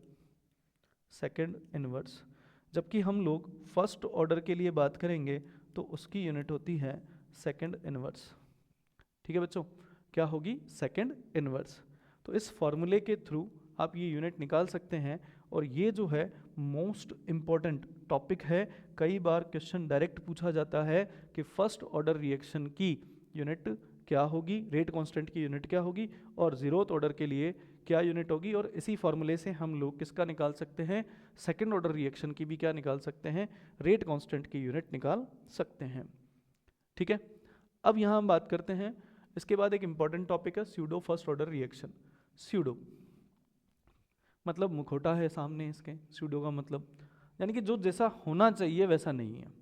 सेकेंड इनवर्स। जबकि हम लोग फर्स्ट ऑर्डर के लिए बात करेंगे तो उसकी यूनिट होती है सेकेंड इनवर्स। ठीक है बच्चों, क्या होगी, सेकेंड इनवर्स। तो इस फॉर्मूले के थ्रू आप ये यूनिट निकाल सकते हैं, और ये जो है मोस्ट इम्पॉर्टेंट टॉपिक है। कई बार क्वेश्चन डायरेक्ट पूछा जाता है कि फर्स्ट ऑर्डर रिएक्शन की यूनिट क्या होगी, रेट कांस्टेंट की यूनिट क्या होगी, और जीरोथ ऑर्डर के लिए क्या यूनिट होगी, और इसी फॉर्मूले से हम लोग किसका निकाल सकते हैं, सेकेंड ऑर्डर रिएक्शन की भी क्या निकाल सकते हैं, रेट कांस्टेंट की यूनिट निकाल सकते हैं। ठीक है, अब यहाँ हम बात करते हैं, इसके बाद एक इंपॉर्टेंट टॉपिक है pseudo first order reaction. Pseudo मतलब मुखौटा है सामने इसके, स्यूडो का मतलब यानी कि जो जैसा होना चाहिए वैसा नहीं है।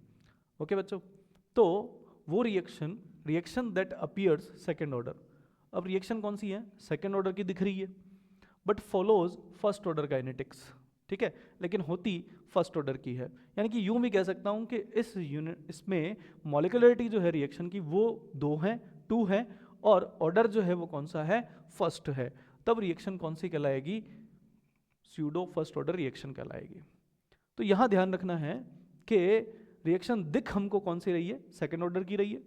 ओके बच्चों, तो वो reaction that appears second order. अब रिएक्शन कौन सी है, सेकेंड ऑर्डर की दिख रही है, but follows first order kinetics, ठीक है, लेकिन होती फर्स्ट ऑर्डर की है। यानी कि यूं भी कह सकता हूं कि इसमें मॉलिक्यूलरिटी जो है रिएक्शन की वो 2 है, 2 है, और ऑर्डर जो है वो कौन सा है, फर्स्ट है। तब रिएक्शन कौन सी कहलाएगी, स्यूडो फर्स्ट ऑर्डर रिएक्शन कहलाएगी। तो यहां ध्यान रखना है कि रिएक्शन दिख हमको कौन सी रही है, सेकेंड ऑर्डर की रही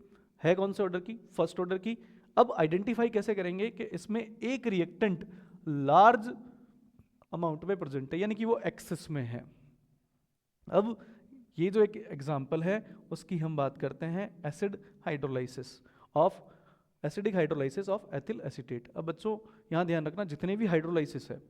है कौन से ऑर्डर की, फर्स्ट ऑर्डर की। अब आइडेंटिफाई कैसे करेंगे कि इसमें एक रिएक्टेंट लार्ज अमाउंट में प्रेजेंट है, यानी कि वो एक्सेस में है। अब ये जो एक एग्जांपल है उसकी हम बात करते हैं acidic hydrolysis of ethyl acetate. अब बच्चों यहाँ ध्यान रखना, जितने भी हाइड्रोलाइसिस है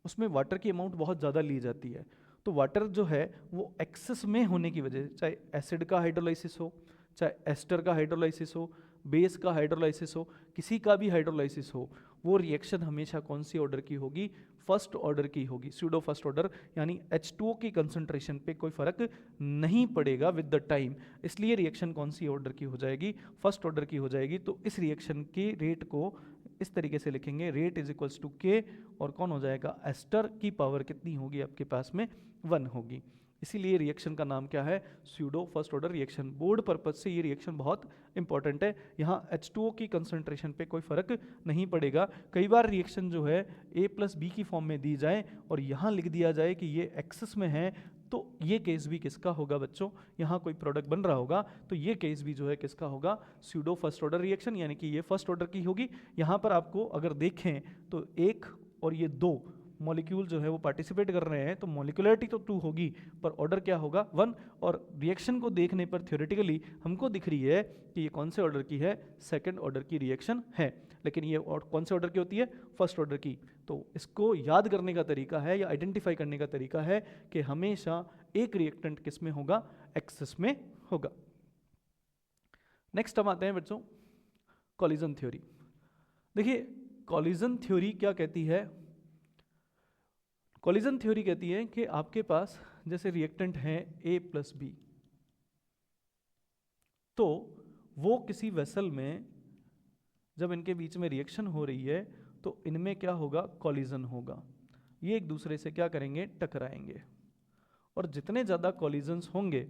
उसमें वाटर की अमाउंट बहुत ज़्यादा ली जाती है। तो वाटर जो है वो एक्सेस में होने की वजह, चाहे एसिड का हाइड्रोलाइसिस हो, चाहे एस्टर का हाइड्रोलाइसिस हो, बेस का हाइड्रोलाइसिस हो, किसी का भी हाइड्रोलाइसिस हो, वो रिएक्शन हमेशा कौन सी ऑर्डर की होगी, फर्स्ट ऑर्डर की होगी, स्यूडो फर्स्ट ऑर्डर। यानी H2O की कंसंट्रेशन पे कोई फर्क नहीं पड़ेगा विद द टाइम, इसलिए रिएक्शन कौन सी ऑर्डर की हो जाएगी, फर्स्ट ऑर्डर की हो जाएगी। तो इस रिएक्शन के रेट को इस तरीके से लिखेंगे, रेट इज इक्वल्स टू के, और कौन हो जाएगा, एस्टर की पावर कितनी होगी आपके पास में, 1 होगी। इसीलिए रिएक्शन का नाम क्या है, pseudo first order reaction. Board purpose से ये रिएक्शन बहुत इंपॉर्टेंट है। यहाँ H2O की कंसंट्रेशन पे कोई फर्क नहीं पड़ेगा। कई बार रिएक्शन जो है A+B की फॉर्म में दी जाए और यहाँ लिख दिया जाए कि ये एक्सेस में है, तो ये केस भी किसका होगा बच्चों, यहाँ कोई प्रोडक्ट बन रहा होगा तो ये केस भी जो है किसका होगा, स्यूडो फर्स्ट ऑर्डर रिएक्शन, यानी कि ये फर्स्ट ऑर्डर की होगी। यहाँ पर आपको अगर देखें तो 1 और ये 2 मॉलिक्यूल जो है वो पार्टिसिपेट कर रहे हैं, तो मॉलिक्यूलरिटी तो 2 होगी पर ऑर्डर क्या होगा, 1। और रिएक्शन को देखने पर थ्योरेटिकली हमको दिख रही है कि ये कौन से ऑर्डर की है, सेकंड ऑर्डर की रिएक्शन है। लेकिन ये और कौन से ऑर्डर की होती है, फर्स्ट ऑर्डर की। तो इसको याद करने का तरीका है या आइडेंटिफाई करने का तरीका है कि हमेशा एक रिएक्टेंट किस में होगा, एक्सेस में होगा। नेक्स्ट हम आते हैं बच्चों कॉलिजन थ्योरी। देखिए कॉलिजन थ्योरी क्या कहती है, कॉलिजन थ्योरी कहती है कि आपके पास जैसे रिएक्टेंट हैं A+B, तो वो किसी वेसल में जब इनके बीच में रिएक्शन हो रही है तो इनमें क्या होगा, कॉलिजन होगा। ये एक दूसरे से क्या करेंगे, टकराएंगे, और जितने ज़्यादा कॉलिजन्स होंगे,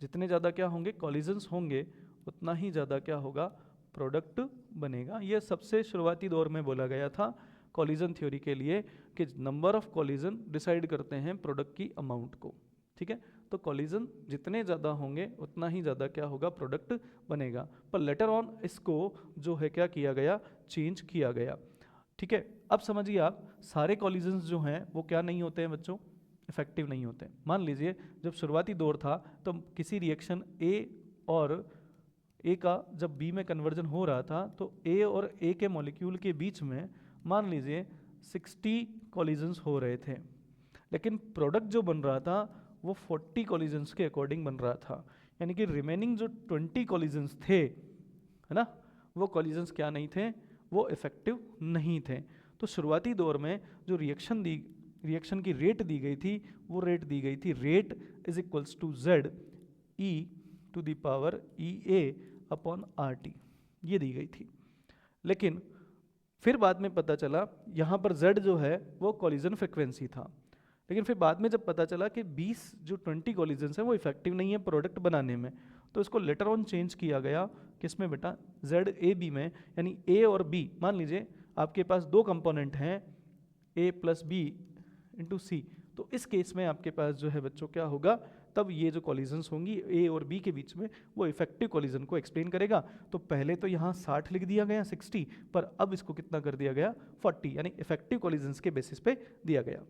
जितने ज़्यादा क्या होंगे, कॉलिजन्स होंगे, उतना ही ज़्यादा क्या होगा, प्रोडक्ट बनेगा। ये सबसे शुरुआती दौर में बोला गया था कॉलिजन थ्योरी के लिए कि नंबर ऑफ कॉलिजन डिसाइड करते हैं प्रोडक्ट की अमाउंट को, ठीक है। तो कॉलिजन जितने ज़्यादा होंगे उतना ही ज़्यादा क्या होगा, प्रोडक्ट बनेगा। पर लेटर ऑन इसको जो है क्या किया गया, चेंज किया गया, ठीक है। अब समझिए आप, सारे कॉलिजन्स जो हैं वो क्या नहीं होते हैं बच्चों, इफेक्टिव नहीं होते। मान लीजिए जब शुरुआती दौर था तो किसी रिएक्शन A और A का जब B में कन्वर्जन हो रहा था तो A और A के मॉलिक्यूल के बीच में मान लीजिए 60 कॉलिजन्स हो रहे थे, लेकिन प्रोडक्ट जो बन रहा था वो 40 कॉलिजन्स के अकॉर्डिंग बन रहा था। यानी कि रिमेनिंग जो 20 कॉलिजन्स थे, है ना, वो कॉलिजन्स क्या नहीं थे, वो इफेक्टिव नहीं थे। तो शुरुआती दौर में जो रिएक्शन की रेट दी गई थी, वो रेट दी गई थी, rate is equals to Z E to the power EA upon RT, ये दी गई थी। लेकिन फिर बाद में पता चला यहाँ पर Z जो है वो कॉलिजन फ्रिक्वेंसी था, लेकिन फिर बाद में जब पता चला कि 20 कॉलिजन्स हैं वो इफेक्टिव नहीं है प्रोडक्ट बनाने में, तो इसको लेटर ऑन चेंज किया गया किसमें बेटा, ZAB में। यानी A और B, मान लीजिए आपके पास 2 कंपोनेंट हैं A+B इंटू C, तो इस केस में आपके पास जो है बच्चों क्या होगा, तब ये जो कॉलिजन्स होंगी A और B के बीच में वो इफेक्टिव कॉलिजन को एक्सप्लेन करेगा। तो पहले तो यहाँ 60 लिख दिया गया 60, पर अब इसको कितना कर दिया गया 40, यानी इफेक्टिव कॉलिजन्स के बेसिस पे दिया गया।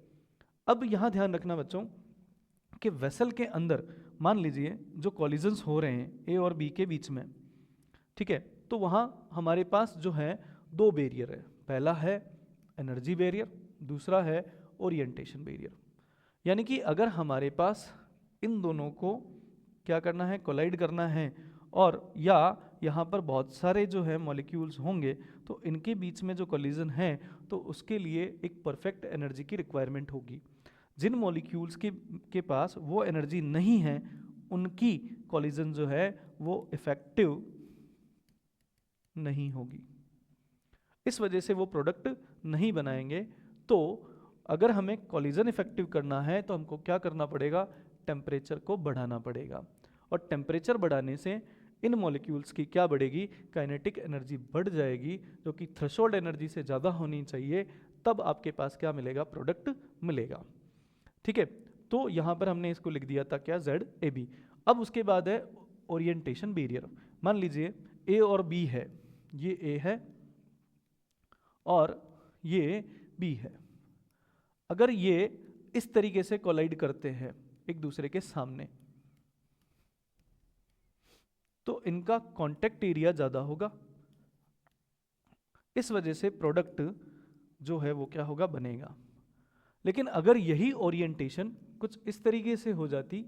अब यहाँ ध्यान रखना बच्चों कि वेसल के अंदर मान लीजिए जो कॉलिजन्स हो रहे हैं A और B के बीच में, ठीक है, तो वहाँ हमारे पास जो है 2 बैरियर है, पहला है एनर्जी बैरियर, दूसरा है ओरिएंटेशन बैरियर। यानी कि अगर हमारे पास इन दोनों को क्या करना है, कोलाइड करना है, और या यहाँ पर बहुत सारे जो है मॉलिक्यूल्स होंगे तो इनके बीच में जो कोलिजन है तो उसके लिए एक परफेक्ट एनर्जी की रिक्वायरमेंट होगी। जिन मॉलिक्यूल्स के पास वो एनर्जी नहीं है उनकी कोलिजन जो है वो इफेक्टिव नहीं होगी, इस वजह से वो प्रोडक्ट नहीं बनाएंगे। तो अगर हमें कोलिजन इफेक्टिव करना है तो हमको क्या करना पड़ेगा, टेम्परेचर को बढ़ाना पड़ेगा, और टेम्परेचर बढ़ाने से इन मॉलिक्यूल्स की क्या बढ़ेगी, काइनेटिक एनर्जी बढ़ जाएगी, जो कि थ्रेशोल्ड एनर्जी से ज़्यादा होनी चाहिए, तब आपके पास क्या मिलेगा, प्रोडक्ट मिलेगा। ठीक है, तो यहाँ पर हमने इसको लिख दिया था क्या, ZAB। अब उसके बाद है ओरिएंटेशन बैरियर। मान लीजिए A और B है, ये A है और ये B है। अगर ये इस तरीके से कोलाइड करते हैं एक दूसरे के सामने तो इनका कांटेक्ट एरिया ज़्यादा होगा, इस वजह से प्रोडक्ट जो है वो क्या होगा, बनेगा। लेकिन अगर यही ओरिएंटेशन कुछ इस तरीके से हो जाती,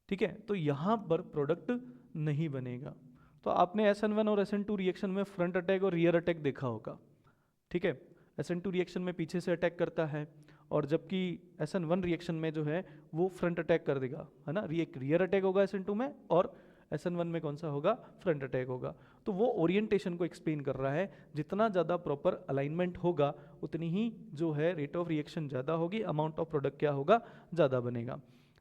ठीक है, तो यहां पर प्रोडक्ट नहीं बनेगा। तो आपने SN1 और SN2 रिएक्शन में फ्रंट अटैक और रियर अटैक देखा होगा। ठीक है, SN2 रिएक्शन में पीछे से अटैक करता है और जबकि SN1 रिएक्शन में जो है वो फ्रंट अटैक कर देगा, है ना, रियर अटैक होगा SN2 में और SN1 में कौन सा होगा, फ्रंट अटैक होगा। तो वो ओरिएंटेशन को एक्सप्लेन कर रहा है, जितना ज़्यादा प्रॉपर अलाइनमेंट होगा उतनी ही जो है रेट ऑफ रिएक्शन ज़्यादा होगी, अमाउंट ऑफ प्रोडक्ट क्या होगा, ज़्यादा बनेगा।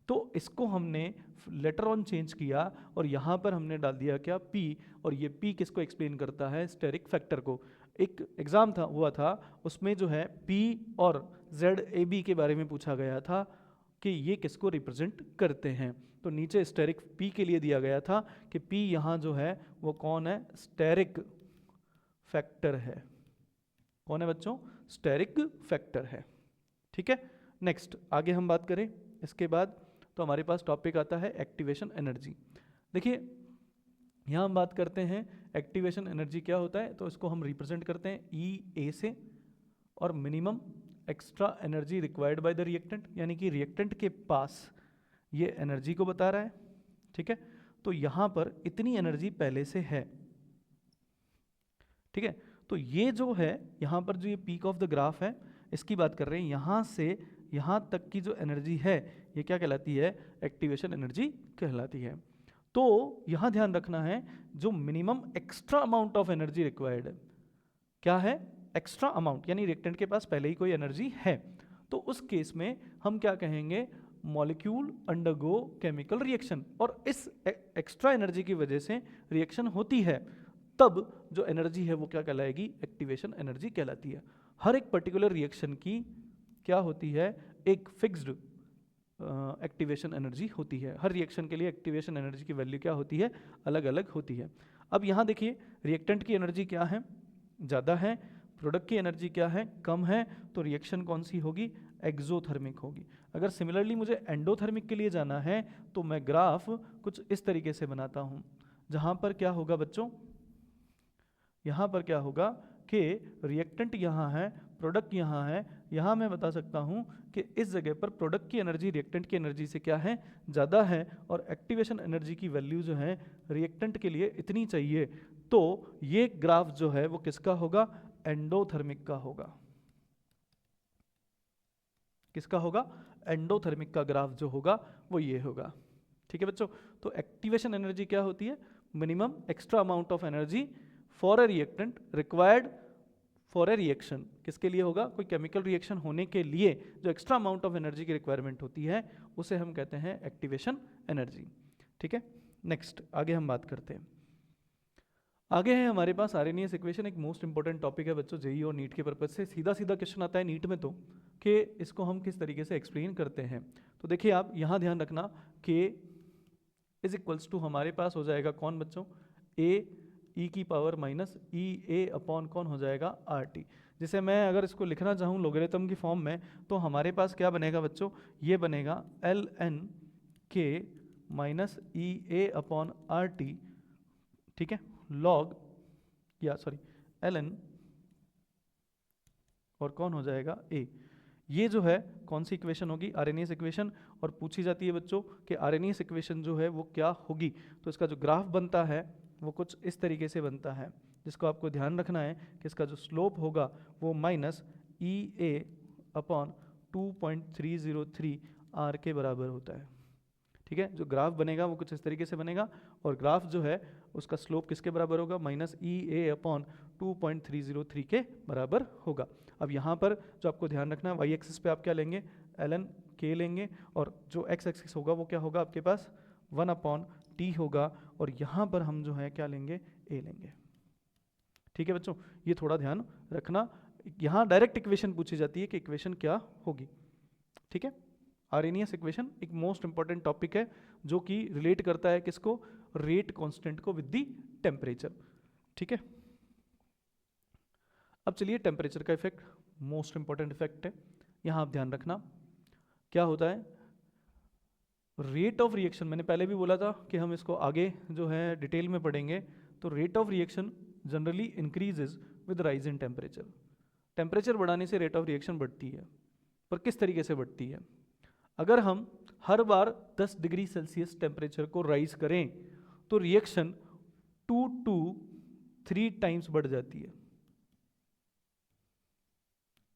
तो इसको हमने लेटर ऑन चेंज किया और यहाँ पर हमने डाल दिया क्या, P, और ये P किसको एक्सप्लेन करता है, स्टेरिक फैक्टर को। एक एग्जाम था हुआ था उसमें जो है P और ZAB के बारे में पूछा गया था कि ये किसको रिप्रेजेंट करते हैं। तो नीचे स्टेरिक P के लिए दिया गया था कि P यहाँ जो है वो कौन है, स्टेरिक फैक्टर है। कौन है बच्चों, स्टेरिक फैक्टर है। ठीक है, नेक्स्ट आगे हम बात करें इसके बाद तो हमारे पास टॉपिक आता है एक्टिवेशन एनर्जी। देखिए यहाँ हम बात करते हैं एक्टिवेशन एनर्जी क्या होता है, तो इसको हम रिप्रेजेंट करते हैं EA से, और minimum extra energy required by the reactant, यानी कि रिएक्टेंट के पास ये एनर्जी को बता रहा है। ठीक है, तो यहाँ पर इतनी एनर्जी पहले से है। ठीक है, तो ये जो है यहाँ पर जो ये पीक ऑफ द ग्राफ है इसकी बात कर रहे हैं, यहाँ से यहाँ तक की जो एनर्जी है ये क्या कहलाती है, एक्टिवेशन एनर्जी कहलाती है। तो यहाँ ध्यान रखना है जो minimum extra amount of energy required है, क्या है, एक्स्ट्रा अमाउंट, यानी रिएक्टेंट के पास पहले ही कोई एनर्जी है, तो उस केस में हम क्या कहेंगे, मॉलिक्यूल अंडरगो केमिकल रिएक्शन, और इस एक्स्ट्रा एनर्जी की वजह से रिएक्शन होती है, तब जो एनर्जी है वो क्या कहलाएगी, एक्टिवेशन एनर्जी कहलाती है। हर एक पर्टिकुलर रिएक्शन की क्या होती है, एक फिक्स्ड एक्टिवेशन एनर्जी होती है। हर रिएक्शन के लिए एक्टिवेशन एनर्जी की वैल्यू क्या होती है, अलग अलग होती है। अब यहाँ देखिए रिएक्टेंट की एनर्जी क्या है, ज़्यादा है, प्रोडक्ट की एनर्जी क्या है, कम है, तो रिएक्शन कौन सी होगी, एक्सोथर्मिक होगी। अगर सिमिलरली मुझे एंडोथर्मिक के लिए जाना है तो मैं ग्राफ कुछ इस तरीके से बनाता हूँ, जहाँ पर क्या होगा बच्चों, यहाँ पर क्या होगा कि रिएक्टेंट यहाँ है, प्रोडक्ट यहाँ है, यहाँ मैं बता सकता हूँ कि इस जगह पर प्रोडक्ट की एनर्जी रिएक्टेंट की एनर्जी से क्या है, ज़्यादा है, और एक्टिवेशन एनर्जी की वैल्यू जो है रिएक्टेंट के लिए इतनी चाहिए। तो ये ग्राफ जो है वो किसका होगा, एंडोथर्मिक का होगा। किसका होगा, एंडोथर्मिक का ग्राफ जो होगा वो ये होगा। ठीक है बच्चों, तो एक्टिवेशन एनर्जी क्या होती है, minimum extra amount of energy for a reactant required for a reaction. किसके लिए होगा, कोई केमिकल रिएक्शन होने के लिए जो एक्स्ट्रा अमाउंट ऑफ एनर्जी की रिक्वायरमेंट होती है उसे हम कहते हैं एक्टिवेशन एनर्जी। ठीक है, नेक्स्ट आगे हम बात करते हैं। आगे है हमारे पास आरएनएस इक्वेशन, एक मोस्ट इंपॉर्टेंट टॉपिक है बच्चों, जेईई और नीट के पर्पज से सीधा सीधा क्वेश्चन आता है नीट में, तो कि इसको हम किस तरीके से एक्सप्लेन करते हैं। तो देखिए आप यहाँ ध्यान रखना कि इज इक्वल्स टू हमारे पास हो जाएगा कौन बच्चों, ए ई की power minus E A upon कौन हो जाएगा, आर टी। जिसे मैं अगर इसको लिखना चाहूँ लोगरिथम की फॉर्म में तो हमारे पास क्या बनेगा बच्चों, ये बनेगा एल एन के minus E A upon R T. ठीक है, लॉग या सॉरी एल एन और कौन हो जाएगा ए। ये जो है कौन सी इक्वेशन होगी, आरएनएस इक्वेशन। और पूछी जाती है बच्चों कि आरएनएस इक्वेशन जो है वो क्या होगी, तो इसका जो ग्राफ बनता है वो कुछ इस तरीके से बनता है, जिसको आपको ध्यान रखना है कि इसका जो स्लोप होगा वो minus E A upon 2.303 R के बराबर होता है। ठीक है, जो ग्राफ बनेगा वो कुछ इस तरीके से बनेगा, और ग्राफ जो है उसका स्लोप किसके बराबर होगा, माइनस ई ए अपॉन 2.303 के बराबर होगा। अब यहाँ पर जो आपको ध्यान रखना है, वाई एक्सिस पे आप क्या लेंगे, ln k लेंगे, और जो एक्स एक्सिस होगा वो क्या होगा आपके पास 1/t होगा, और यहाँ पर हम जो है क्या लेंगे, a लेंगे। ठीक है बच्चों, ये थोड़ा ध्यान रखना, यहाँ डायरेक्ट इक्वेशन पूछी जाती है कि इक्वेशन क्या होगी। ठीक है, आरएनएस इक्वेशन एक मोस्ट इंपॉर्टेंट टॉपिक है जो कि रिलेट करता है किसको, रेट कांस्टेंट को विद दी टेम्परेचर। ठीक है, अब चलिए टेम्परेचर का इफेक्ट मोस्ट इंपॉर्टेंट इफेक्ट है, यहाँ आप ध्यान रखना क्या होता है। रेट ऑफ रिएक्शन, मैंने पहले भी बोला था कि हम इसको आगे जो है डिटेल में पढ़ेंगे, तो rate of reaction generally increases with rise in temperature. Temperature बढ़ाने से रेट ऑफ रिएक्शन बढ़ती है, पर किस तरीके से बढ़ती है, अगर हम हर बार 10 डिग्री सेल्सियस टेम्परेचर को राइज करें तो रिएक्शन 2 to 3 टाइम्स बढ़ जाती है।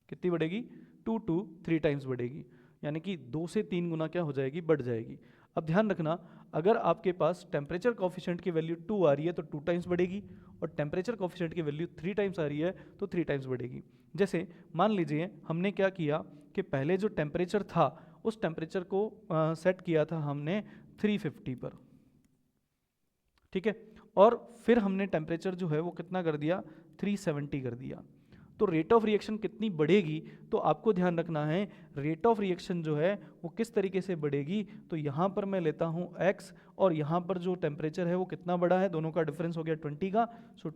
कितनी बढ़ेगी, 2 to 3 टाइम्स बढ़ेगी, यानी कि 2 से 3 गुना क्या हो जाएगी, बढ़ जाएगी। अब ध्यान रखना, अगर आपके पास टेम्परेचर कॉफिशिएंट की वैल्यू 2 आ रही है तो 2 टाइम्स बढ़ेगी, और टेम्परेचर कॉफिशिएंट की वैल्यू 3 टाइम्स आ रही है तो 3 टाइम्स बढ़ेगी। जैसे मान लीजिए हमने क्या किया कि पहले जो टेम्परेचर था उस टेम्परेचर को सेट किया था हमने 350 पर। ठीक है, और फिर हमने टेम्परेचर जो है वो कितना कर दिया, 370 कर दिया। तो रेट ऑफ रिएक्शन कितनी बढ़ेगी, तो आपको ध्यान रखना है रेट ऑफ रिएक्शन जो है वो किस तरीके से बढ़ेगी। तो यहाँ पर मैं लेता हूँ x, और यहाँ पर जो टेम्परेचर है वो कितना बड़ा है, दोनों का डिफरेंस हो गया 20 का, सो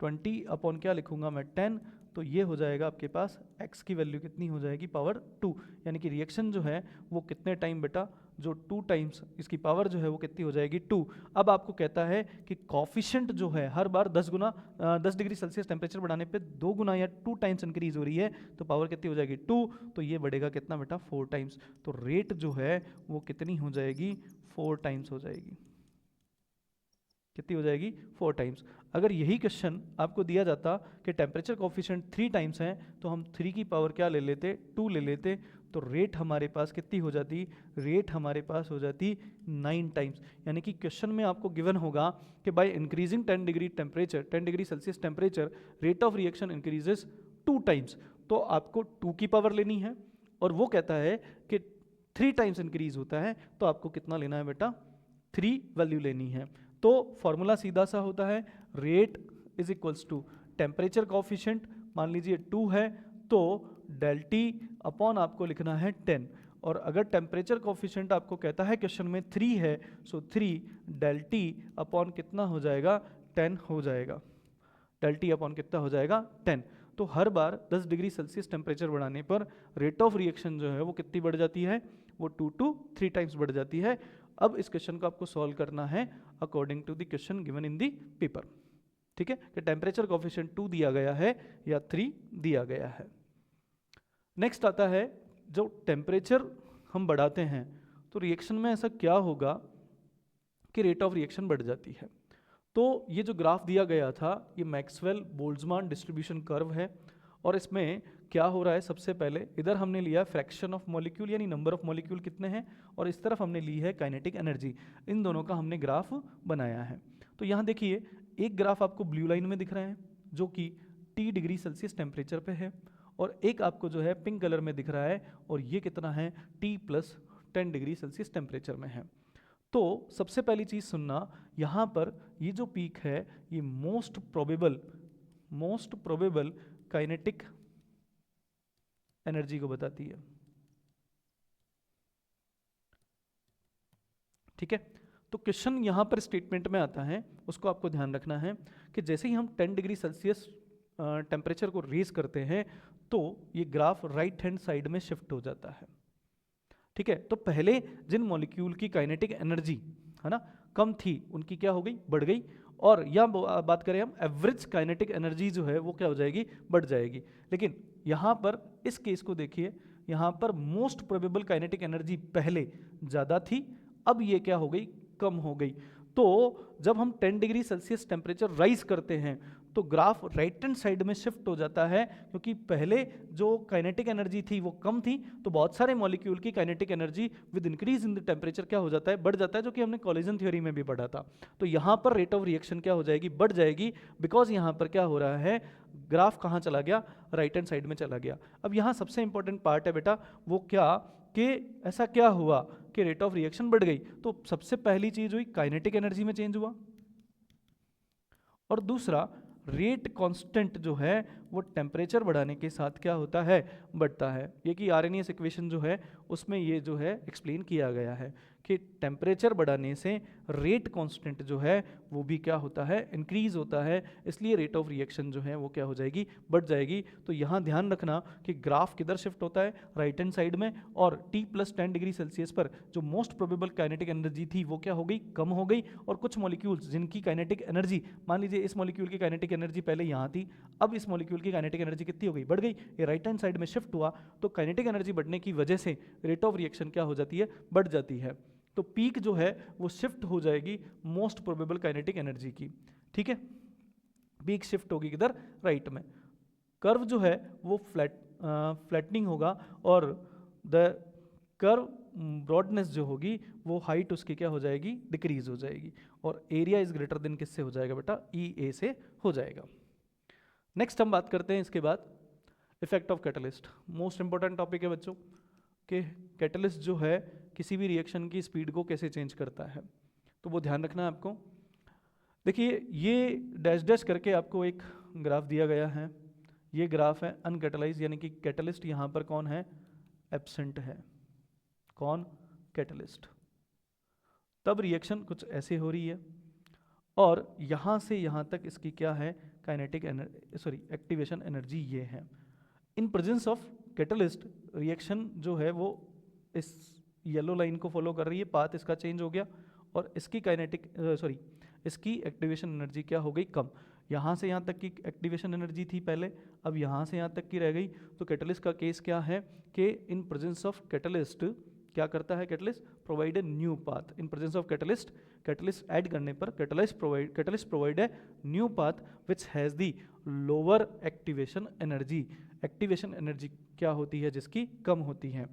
20 अपॉन क्या लिखूंगा मैं, 10, तो ये हो जाएगा आपके पास x की वैल्यू कितनी हो जाएगी, पावर 2, यानी कि रिएक्शन जो है वो कितने टाइम बेटा, जो 2 टाइम्स, इसकी पावर जो है वो कितनी हो जाएगी, 2। अब आपको कहता है कि कॉफिशिएंट जो है हर बार 10 डिग्री सेल्सियस टेम्परेचर बढ़ाने पे 2 गुना या 2 टाइम्स इंक्रीज हो रही है, तो पावर कितनी हो जाएगी, 2, तो ये बढ़ेगा कितना बेटा, 4 टाइम्स। तो रेट जो है वो कितनी हो जाएगी, 4 टाइम्स हो जाएगी। कितनी हो जाएगी, 4 टाइम्स। अगर यही क्वेश्चन आपको दिया जाता कि टेम्परेचर कॉफिशिएंट 3 टाइम्स हैं, तो हम 3 की पावर क्या ले लेते, 2 ले लेते, तो रेट हमारे पास कितनी हो जाती, रेट हमारे पास हो जाती 9 टाइम्स। यानी कि क्वेश्चन में आपको गिवन होगा कि by increasing 10 degree temperature, 10 degree Celsius temperature, rate of reaction increases 2 times. तो आपको 2 की पावर लेनी है, और वो कहता है कि 3 टाइम्स इंक्रीज होता है, तो आपको कितना लेना है बेटा, 3 वैल्यू लेनी है। तो फॉर्मूला सीधा सा होता है, rate is equals to temperature coefficient, मान लीजिए 2 है तो डेल टी अपॉन आपको लिखना है 10, और अगर टेम्परेचर कॉफिशिएंट आपको कहता है क्वेश्चन में 3 है, सो 3 डेल टी अपॉन कितना हो जाएगा, 10 हो जाएगा। डेल टी अपॉन कितना हो जाएगा, 10। तो हर बार 10 डिग्री सेल्सियस टेम्परेचर बढ़ाने पर रेट ऑफ रिएक्शन जो है वो कितनी बढ़ जाती है, वो 2 to 3 टाइम्स बढ़ जाती है। अब इस क्वेश्चन को आपको सॉल्व करना है according to the question given in the paper. ठीक है, कि टेम्परेचर कॉफिशिएंट 2 दिया गया है या 3 दिया गया है। नेक्स्ट आता है, जो टेम्परेचर हम बढ़ाते हैं तो रिएक्शन में ऐसा क्या होगा कि रेट ऑफ रिएक्शन बढ़ जाती है। तो ये जो ग्राफ दिया गया था ये मैक्सवेल बोल्ट्जमान डिस्ट्रीब्यूशन कर्व है, और इसमें क्या हो रहा है, सबसे पहले इधर हमने लिया फ्रैक्शन ऑफ मॉलिक्यूल यानी नंबर ऑफ मॉलिक्यूल कितने हैं, और इस तरफ हमने ली है काइनेटिक एनर्जी, इन दोनों का हमने ग्राफ बनाया है। तो यहाँ देखिए एक ग्राफ आपको ब्लू लाइन में दिख रहा है जो कि T डिग्री सेल्सियस टेम्परेचर पे है, और एक आपको जो है पिंक कलर में दिख रहा है, और ये कितना है, T+10 डिग्री सेल्सियस टेम्परेचर में है। तो सबसे पहली चीज़ सुनना, यहाँ पर ये जो पीक है ये मोस्ट प्रोबेबल काइनेटिक एनर्जी को बताती है। ठीक है, तो क्वेश्चन यहाँ पर स्टेटमेंट में आता है, उसको आपको ध्यान रखना है कि जैसे ही हम 10 डिग्री सेल्सियस टेम्परेचर को रेज करते हैं तो ये ग्राफ राइट हैंड साइड में शिफ्ट हो जाता है। ठीक है, तो पहले जिन मॉलिक्यूल की काइनेटिक एनर्जी है ना कम थी, उनकी क्या हो गई, बढ़ गई, और या बात करें हम एवरेज काइनेटिक एनर्जी जो है वो क्या हो जाएगी, बढ़ जाएगी। लेकिन यहाँ पर इस केस को देखिए, यहाँ पर मोस्ट प्रोबेबल काइनेटिक एनर्जी पहले ज़्यादा थी, अब ये क्या हो गई, कम हो गई। तो जब हम 10 डिग्री सेल्सियस टेम्परेचर राइज करते हैं तो ग्राफ राइट हैंड साइड में शिफ्ट हो जाता है, क्योंकि पहले जो काइनेटिक एनर्जी थी वो कम थी, तो बहुत सारे मॉलिक्यूल की kinetic energy with increase in the temperature क्या हो जाता है, बढ़ जाता है, जो कि हमने कॉलिजन थ्योरी में भी पढ़ा था। तो यहाँ पर रेट ऑफ रिएक्शन क्या हो जाएगी, बढ़ जाएगी, बिकॉज यहाँ पर क्या हो रहा है, ग्राफ कहाँ चला गया, राइट हैंड साइड में चला गया। अब यहाँ सबसे इंपॉर्टेंट पार्ट है बेटा वो क्या, कि ऐसा क्या हुआ कि रेट ऑफ रिएक्शन बढ़ गई। तो सबसे पहली चीज हुई, काइनेटिक एनर्जी में चेंज हुआ, और दूसरा रेट कांस्टेंट जो है वो टेम्परेचर बढ़ाने के साथ क्या होता है, बढ़ता है। ये कि आरएनएस इक्वेशन जो है उसमें ये जो है एक्सप्लेन किया गया है कि टेम्परेचर बढ़ाने से रेट कांस्टेंट जो है वो भी क्या होता है, इंक्रीज होता है, इसलिए रेट ऑफ रिएक्शन जो है वो क्या हो जाएगी, बढ़ जाएगी। तो यहाँ ध्यान रखना कि ग्राफ किधर शिफ्ट होता है, राइट हैंड साइड में, और T+10 डिग्री सेल्सियस पर जो मोस्ट प्रोबेबल काइनेटिक एनर्जी थी वो क्या हो गई, कम हो गई, और कुछ मॉलिक्यूल्स जिनकी काइनेटिक एनर्जी, मान लीजिए इस मॉलिक्यूल की काइनेटिक एनर्जी पहले यहाँ थी, अब इस मॉलिक्यूल की काइनेटिक एनर्जी कितनी हो गई, बढ़ गई, ये राइट हैंड साइड में शिफ्ट हुआ, तो काइनेटिक एनर्जी बढ़ने की वजह से रेट ऑफ रिएक्शन क्या हो जाती है, बढ़ जाती है। तो पीक जो है वो शिफ्ट हो जाएगी मोस्ट प्रोबेबल काइनेटिक एनर्जी की, ठीक है, पीक शिफ्ट होगी किधर, राइट में। कर्व जो है वो फ्लैटनिंग होगा, और द कर्व ब्रॉडनेस जो होगी वो हाइट उसकी क्या हो जाएगी, डिक्रीज हो जाएगी, और एरिया इज ग्रेटर देन किससे हो जाएगा बेटा, EA से हो जाएगा। नेक्स्ट हम बात करते हैं इसके बाद effect of catalyst. Most important topic है बच्चों कि कैटलिस्ट जो है किसी भी रिएक्शन की स्पीड को कैसे चेंज करता है, तो वो ध्यान रखना है आपको। देखिए ये डैश डैश करके आपको एक ग्राफ दिया गया है, ये ग्राफ है अनकैटलाइज, यानी कि कैटलिस्ट यहाँ पर कौन है, एब्सेंट है, कौन, कैटलिस्ट। तब रिएक्शन कुछ ऐसे हो रही है, और यहाँ से यहाँ तक इसकी क्या है, काइनेटिक एक्टिवेशन एनर्जी ये है। In presence of catalyst reaction जो है वो इस येलो लाइन को फॉलो कर रही है, पाथ इसका चेंज हो गया, और इसकी इसकी एक्टिवेशन एनर्जी क्या हो गई, कम। यहाँ से यहाँ तक की एक्टिवेशन एनर्जी थी पहले, अब यहाँ से यहाँ तक की रह गई। तो कैटलिस्ट का केस क्या है कि इन प्रेजेंस ऑफ कैटलिस्ट क्या करता है, catalyst provide a new path. In presence of catalyst add करने पर catalyst provide a new path which has the lower activation energy. Activation energy क्या होती है, जिसकी कम होती है।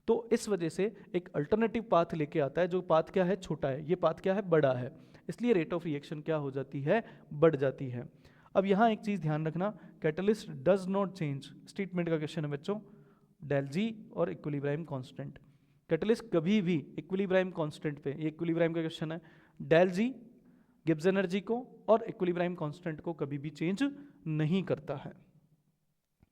तो इस वजह से एक अल्टरनेटिव पाथ लेके आता है, जो पाथ क्या है, छोटा है, ये पाथ क्या है, बड़ा है, इसलिए रेट ऑफ रिएक्शन क्या हो जाती है, बढ़ जाती है। अब यहाँ एक चीज़ ध्यान रखना, catalyst does not change, statement का क्वेश्चन है बच्चों, डेल जी और इक्विलिब्रियम कांस्टेंट। कैटलिस्ट कभी भी इक्विलिब्रियम कांस्टेंट पे, ये इक्विलिब्रियम का क्वेश्चन है, डेल जी गिब्स एनर्जी को और इक्विलिब्रियम कांस्टेंट को कभी भी चेंज नहीं करता है।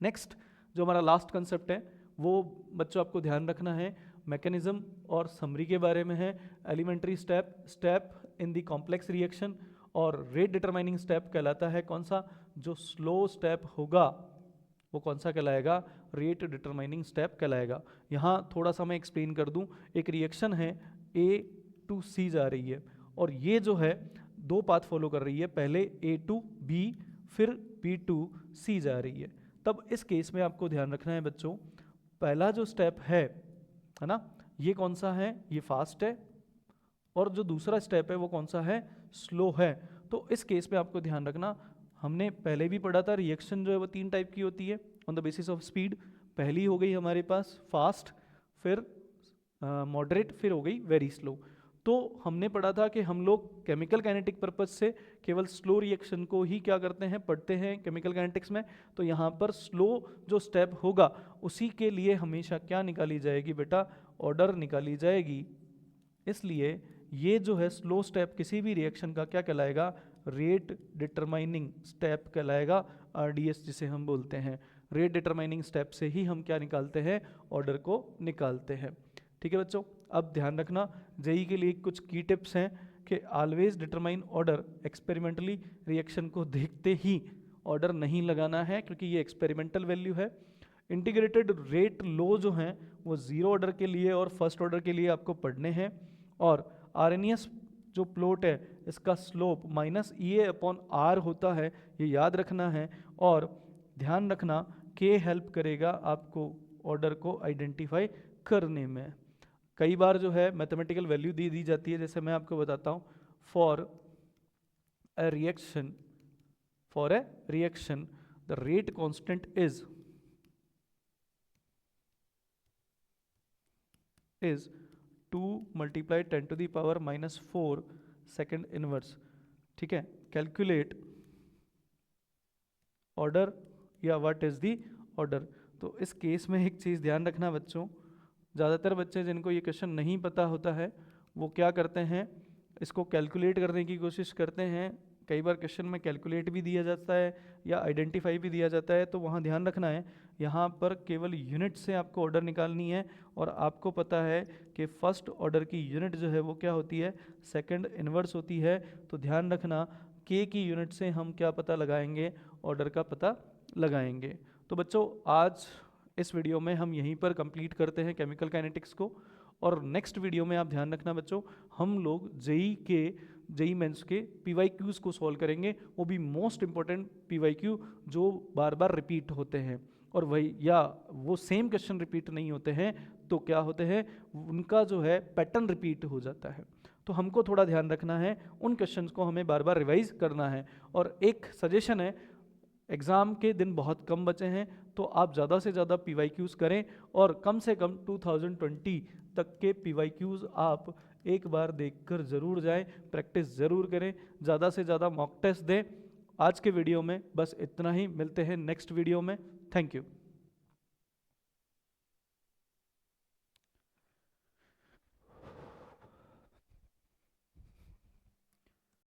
नेक्स्ट जो हमारा लास्ट कंसेप्ट है वो बच्चों आपको ध्यान रखना है, मैकेनिज्म और समरी के बारे में है। Elementary step in the complex reaction, और रेट डिटरमाइनिंग स्टेप कहलाता है कौन सा, जो स्लो स्टेप होगा वो कौन सा कहलाएगा, रेट डिटरमाइनिंग स्टेप कहलाएगा। यहाँ थोड़ा सा मैं एक्सप्लेन कर दूँ, एक रिएक्शन है A to C जा रही है, और ये जो है दो पाथ फॉलो कर रही है, पहले A to B फिर B to C जा रही है। तब इस केस में आपको ध्यान रखना है बच्चों, पहला जो स्टेप है ना, ये कौन सा है, ये फास्ट है, और जो दूसरा स्टेप है वो कौन सा है, स्लो है। तो इस केस में आपको ध्यान रखना, हमने पहले भी पढ़ा था रिएक्शन जो है वो 3 टाइप की होती है on the basis of speed. पहली हो गई हमारे पास फास्ट, फिर मॉडरेट, फिर हो गई वेरी स्लो। तो हमने पढ़ा था कि हम लोग केमिकल काइनेटिक पर्पज से केवल स्लो रिएक्शन को ही क्या करते हैं, पढ़ते हैं केमिकल काइनेटिक्स में। तो यहाँ पर स्लो जो स्टेप होगा उसी के लिए हमेशा क्या निकाली जाएगी बेटा, ऑर्डर निकाली जाएगी। इसलिए ये जो है स्लो स्टेप किसी भी रिएक्शन का क्या कहलाएगा, रेट डिटरमाइनिंग स्टेप कहलाएगा, RDS जिसे हम बोलते हैं। रेट डिटरमाइनिंग स्टेप से ही हम क्या निकालते हैं, ऑर्डर को निकालते हैं। ठीक है बच्चों, अब ध्यान रखना जेई के लिए कुछ की टिप्स हैं कि always determine order experimentally. Reaction को देखते ही ऑर्डर नहीं लगाना है क्योंकि ये एक्सपेरिमेंटल वैल्यू है। इंटीग्रेटेड रेट लो जो हैं वो 0 ऑर्डर के लिए और फर्स्ट ऑर्डर के लिए आपको पढ़ने हैं। और RNAS जो प्लॉट है इसका स्लोप माइनस EA/R होता है, ये याद रखना है। और ध्यान रखना K हेल्प करेगा आपको ऑर्डर को आइडेंटिफाई करने में। कई बार जो है मैथमेटिकल वैल्यू दी जाती है, जैसे मैं आपको बताता हूँ, for a reaction the rate constant is 2 × 10⁻⁻⁴ second inverse. ठीक है, कैलकुलेट ऑर्डर या व्हाट इज दी ऑर्डर। तो इस केस में एक चीज़ ध्यान रखना बच्चों, ज़्यादातर बच्चे जिनको ये क्वेश्चन नहीं पता होता है वो क्या करते हैं, इसको कैलकुलेट करने की कोशिश करते हैं। कई बार क्वेश्चन में कैलकुलेट भी दिया जाता है या आइडेंटिफाई भी दिया जाता है, तो वहाँ ध्यान रखना है यहाँ पर केवल यूनिट से आपको ऑर्डर निकालनी है। और आपको पता है कि फर्स्ट ऑर्डर की यूनिट जो है वो क्या होती है, सेकंड इनवर्स होती है। तो ध्यान रखना के की यूनिट से हम क्या पता लगाएंगे, ऑर्डर का पता लगाएंगे। तो बच्चों आज इस वीडियो में हम यहीं पर कंप्लीट करते हैं केमिकल काइनेटिक्स को। और नेक्स्ट वीडियो में आप ध्यान रखना बच्चों, हम लोग जेई मेंस के PYQs को सॉल्व करेंगे, वो भी मोस्ट इंपॉर्टेंट PYQ जो बार बार रिपीट होते हैं, और वही या वो सेम क्वेश्चन रिपीट नहीं होते हैं तो क्या होते हैं, उनका जो है पैटर्न रिपीट हो जाता है। तो हमको थोड़ा ध्यान रखना है, उन क्वेश्चंस को हमें बार बार रिवाइज करना है। और एक सजेशन है, एग्ज़ाम के दिन बहुत कम बचे हैं, तो आप ज़्यादा से ज़्यादा PYQs करें और कम से कम 2020 तक के PYQs आप एक बार देखकर ज़रूर जाएं, प्रैक्टिस ज़रूर करें, ज़्यादा से ज़्यादा मॉक टेस्ट दें। आज के वीडियो में बस इतना ही, मिलते हैं नेक्स्ट वीडियो में। Thank you.